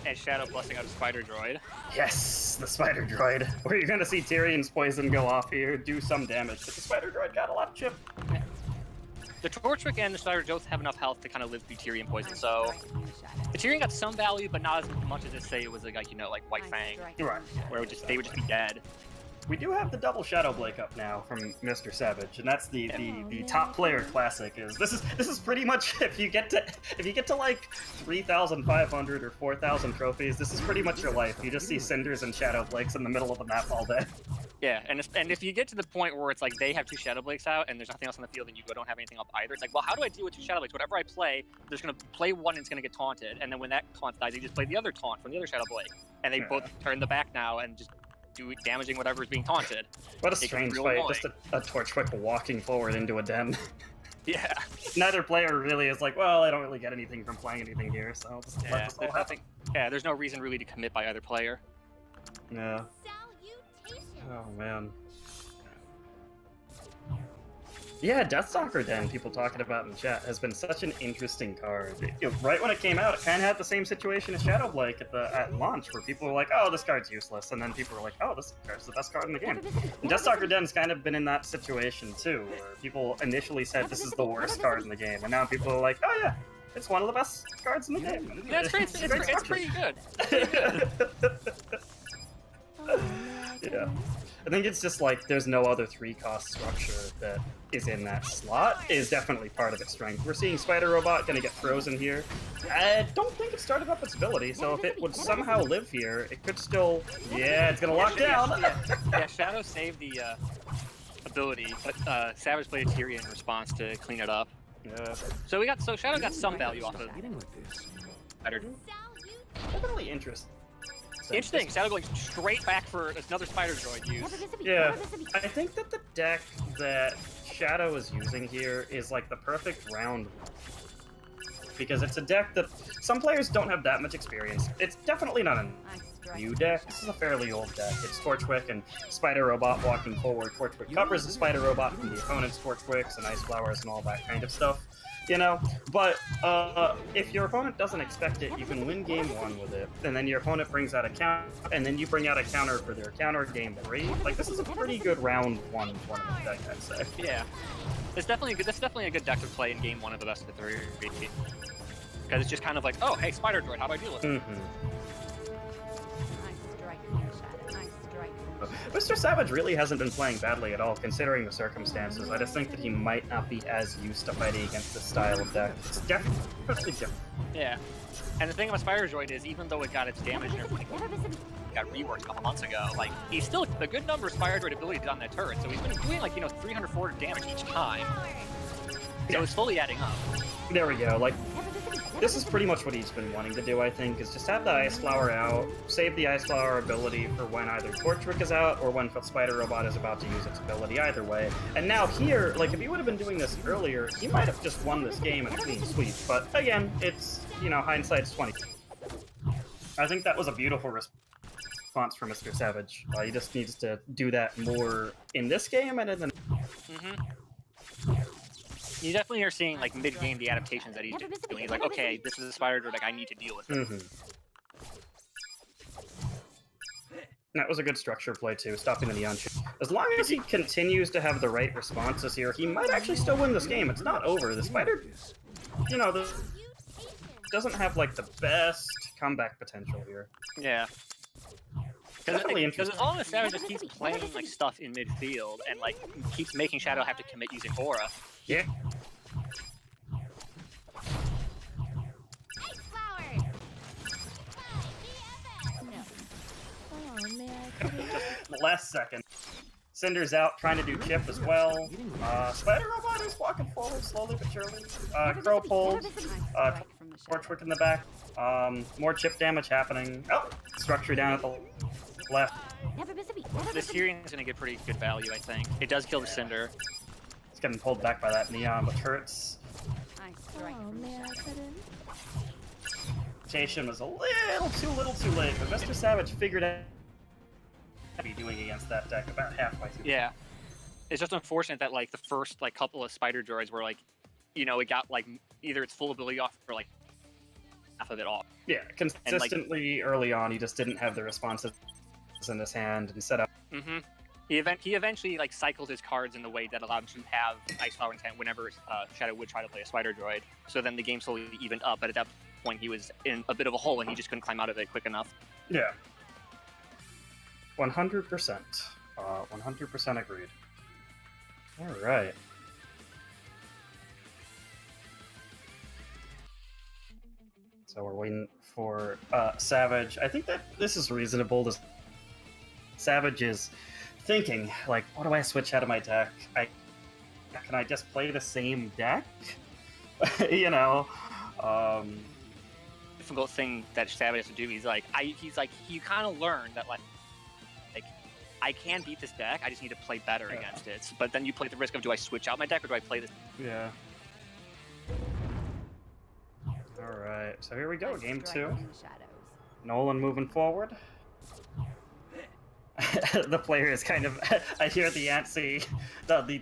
Speaker 1: And Shadow busting out a Spider Droid.
Speaker 3: Yes, the Spider Droid. Where you're gonna see Tyrion's poison go off here, do some damage, but the Spider Droid got a lot of chip.
Speaker 1: The Torchwick and the Spider Droid have enough health to kind of live through Tyrion poison, so the Tyrion got some value, but not as much as to say it was like you know, like White Fang,
Speaker 3: Right.
Speaker 1: where they would just be dead.
Speaker 3: We do have the double Shadow Blake up now from Mr. Savage, and that's the top player classic. This is pretty much if you get to like 3,500 or 4,000 trophies, this is pretty much your life. You just see Cinders and Shadow Blakes in the middle of the map all day.
Speaker 1: Yeah, and if you get to the point where it's like they have 2 Shadow Blakes out and there's nothing else on the field and you don't have anything up either, it's like, well, how do I deal with 2 Shadow Blakes? Whatever I play, they're just gonna play one and it's gonna get taunted, and then when that taunt dies, they just play the other taunt from the other Shadow Blake, and they both turn the back now and just do damaging whatever is being taunted.
Speaker 3: What a strange fight!
Speaker 1: Annoying.
Speaker 3: Just a Torchwick walking forward into a den.
Speaker 1: Yeah.
Speaker 3: Neither player really is like, well, I don't really get anything from playing anything here, so I'll just let this all
Speaker 1: There's
Speaker 3: happen.
Speaker 1: there's no reason really to commit by either player.
Speaker 3: Yeah.
Speaker 4: Salutations.
Speaker 3: Oh man. Yeah, Deathstalker Den, people talking about in chat, has been such an interesting card. Right when it came out, it kind of had the same situation as Shadow Blake at launch, where people were like, oh, this card's useless, and then people were like, oh, this card's the best card in the game. And Deathstalker Den's kind of been in that situation too, where people initially said this is the worst card in the game, and now people are like, oh yeah, it's one of the best cards in the game.
Speaker 1: Yeah, it's pretty good.
Speaker 3: Yeah. I think it's just like there's no other 3-cost structure that is in that slot is definitely part of its strength. We're seeing Spider Robot gonna get frozen here. I don't think it started up its ability, so if it would somehow live here, it could still... Yeah, it's gonna lock down!
Speaker 1: Yeah, Shadow saved the ability, but Savage played a Tyrion in response to clean it up.
Speaker 3: Yeah.
Speaker 1: So Shadow got some value off of Spider.
Speaker 3: Definitely interesting.
Speaker 1: Interesting, Shadow going straight back for another Spider Droid use.
Speaker 3: Yeah, I think that the deck that Shadow is using here is like the perfect round, because it's a deck that some players don't have that much experience. It's definitely not a new deck. This is a fairly old deck. It's Torchwick and Spider Robot walking forward. Torchwick covers the Spider Robot from the opponent's Torchwicks and Ice Flowers and all that kind of stuff. You know, but if your opponent doesn't expect it, you can win game 1 with it, and then your opponent brings out a counter, and then you bring out a counter for their counter game 3. Like, this is a pretty good round 1 tournament deck, I'd say.
Speaker 1: Yeah, it's definitely a good deck to play in game 1 of the best of 3. Because it's just kind of like, oh, hey, Spider Droid, how do I deal with it?
Speaker 3: Mr. Savage really hasn't been playing badly at all, considering the circumstances. I just think that he might not be as used to fighting against this style of deck. It's definitely different.
Speaker 1: Yeah. And the thing about Spider Droid is, even though it got its damage and everything got reworked a couple months ago, like, he's still a good number of Spider Droid abilities on that turret, so he's been doing, like, 300, 400 damage each time. So it's slowly adding up.
Speaker 3: There we go, like, this is pretty much what he's been wanting to do, I think, is just have the Ice Flower out, save the Ice Flower ability for when either Torchwick is out or when Spider Robot is about to use its ability, either way. And now here, like, if he would have been doing this earlier, he might have just won this game in a clean sweep. But again, it's, hindsight's 20. I think that was a beautiful response from Mr. Savage. He just needs to do that more in this game and in the...
Speaker 1: You definitely are seeing, like, mid-game the adaptations that he's doing. He's like, okay, this is a Spider Droid, like, I need to deal with it.
Speaker 3: That was a good structure play, too, stopping the Neon Chip. As long as he continues to have the right responses here, he might actually still win this game. It's not over. The Spider, doesn't have, like, the best comeback potential here.
Speaker 1: Yeah. Because as long as Savage just keeps playing, like, stuff in midfield and, like, keeps making Shadow have to commit using Aura.
Speaker 3: Yeah. Last second. Cinder's out, trying to do chip as well. Spider Robot is walking forward slowly but surely. Crow pulled. Torchwick in the back. More chip damage happening. Oh! Structure down at the left.
Speaker 1: This Tyrion's gonna get pretty good value, I think. It does kill the Cinder.
Speaker 3: It's getting pulled back by that Neon, but turrets. Station was a little too late, but Mr. Savage figured out what to be doing against that deck about halfway through.
Speaker 1: Yeah. It's just unfortunate that, like, the first, like, couple of Spider Droids were, like, it got, like, either its full ability off or, like, half of it off.
Speaker 3: Yeah, consistently early on, he just didn't have the responses in his hand and set up.
Speaker 1: He eventually, like, cycled his cards in the way that allowed him to have Ice Flower in hand whenever Shadow would try to play a Spider Droid. So then the game slowly evened up, but at that point he was in a bit of a hole and he just couldn't climb out of it quick enough.
Speaker 3: Yeah. 100%. 100% agreed. Alright. So we're waiting for Savage. I think that this is reasonable. Savage is thinking, like, what do I switch out of my deck? Can I just play the same deck?
Speaker 1: Difficult thing that Savage has to do. He's like, you kind of learned that, like, I can beat this deck. I just need to play better against it. But then you play the risk of, do I switch out my deck or do I play this?
Speaker 3: Yeah. All right. So here we go. Game 2. Nolan moving forward. The player is kind of. I hear the antsy. The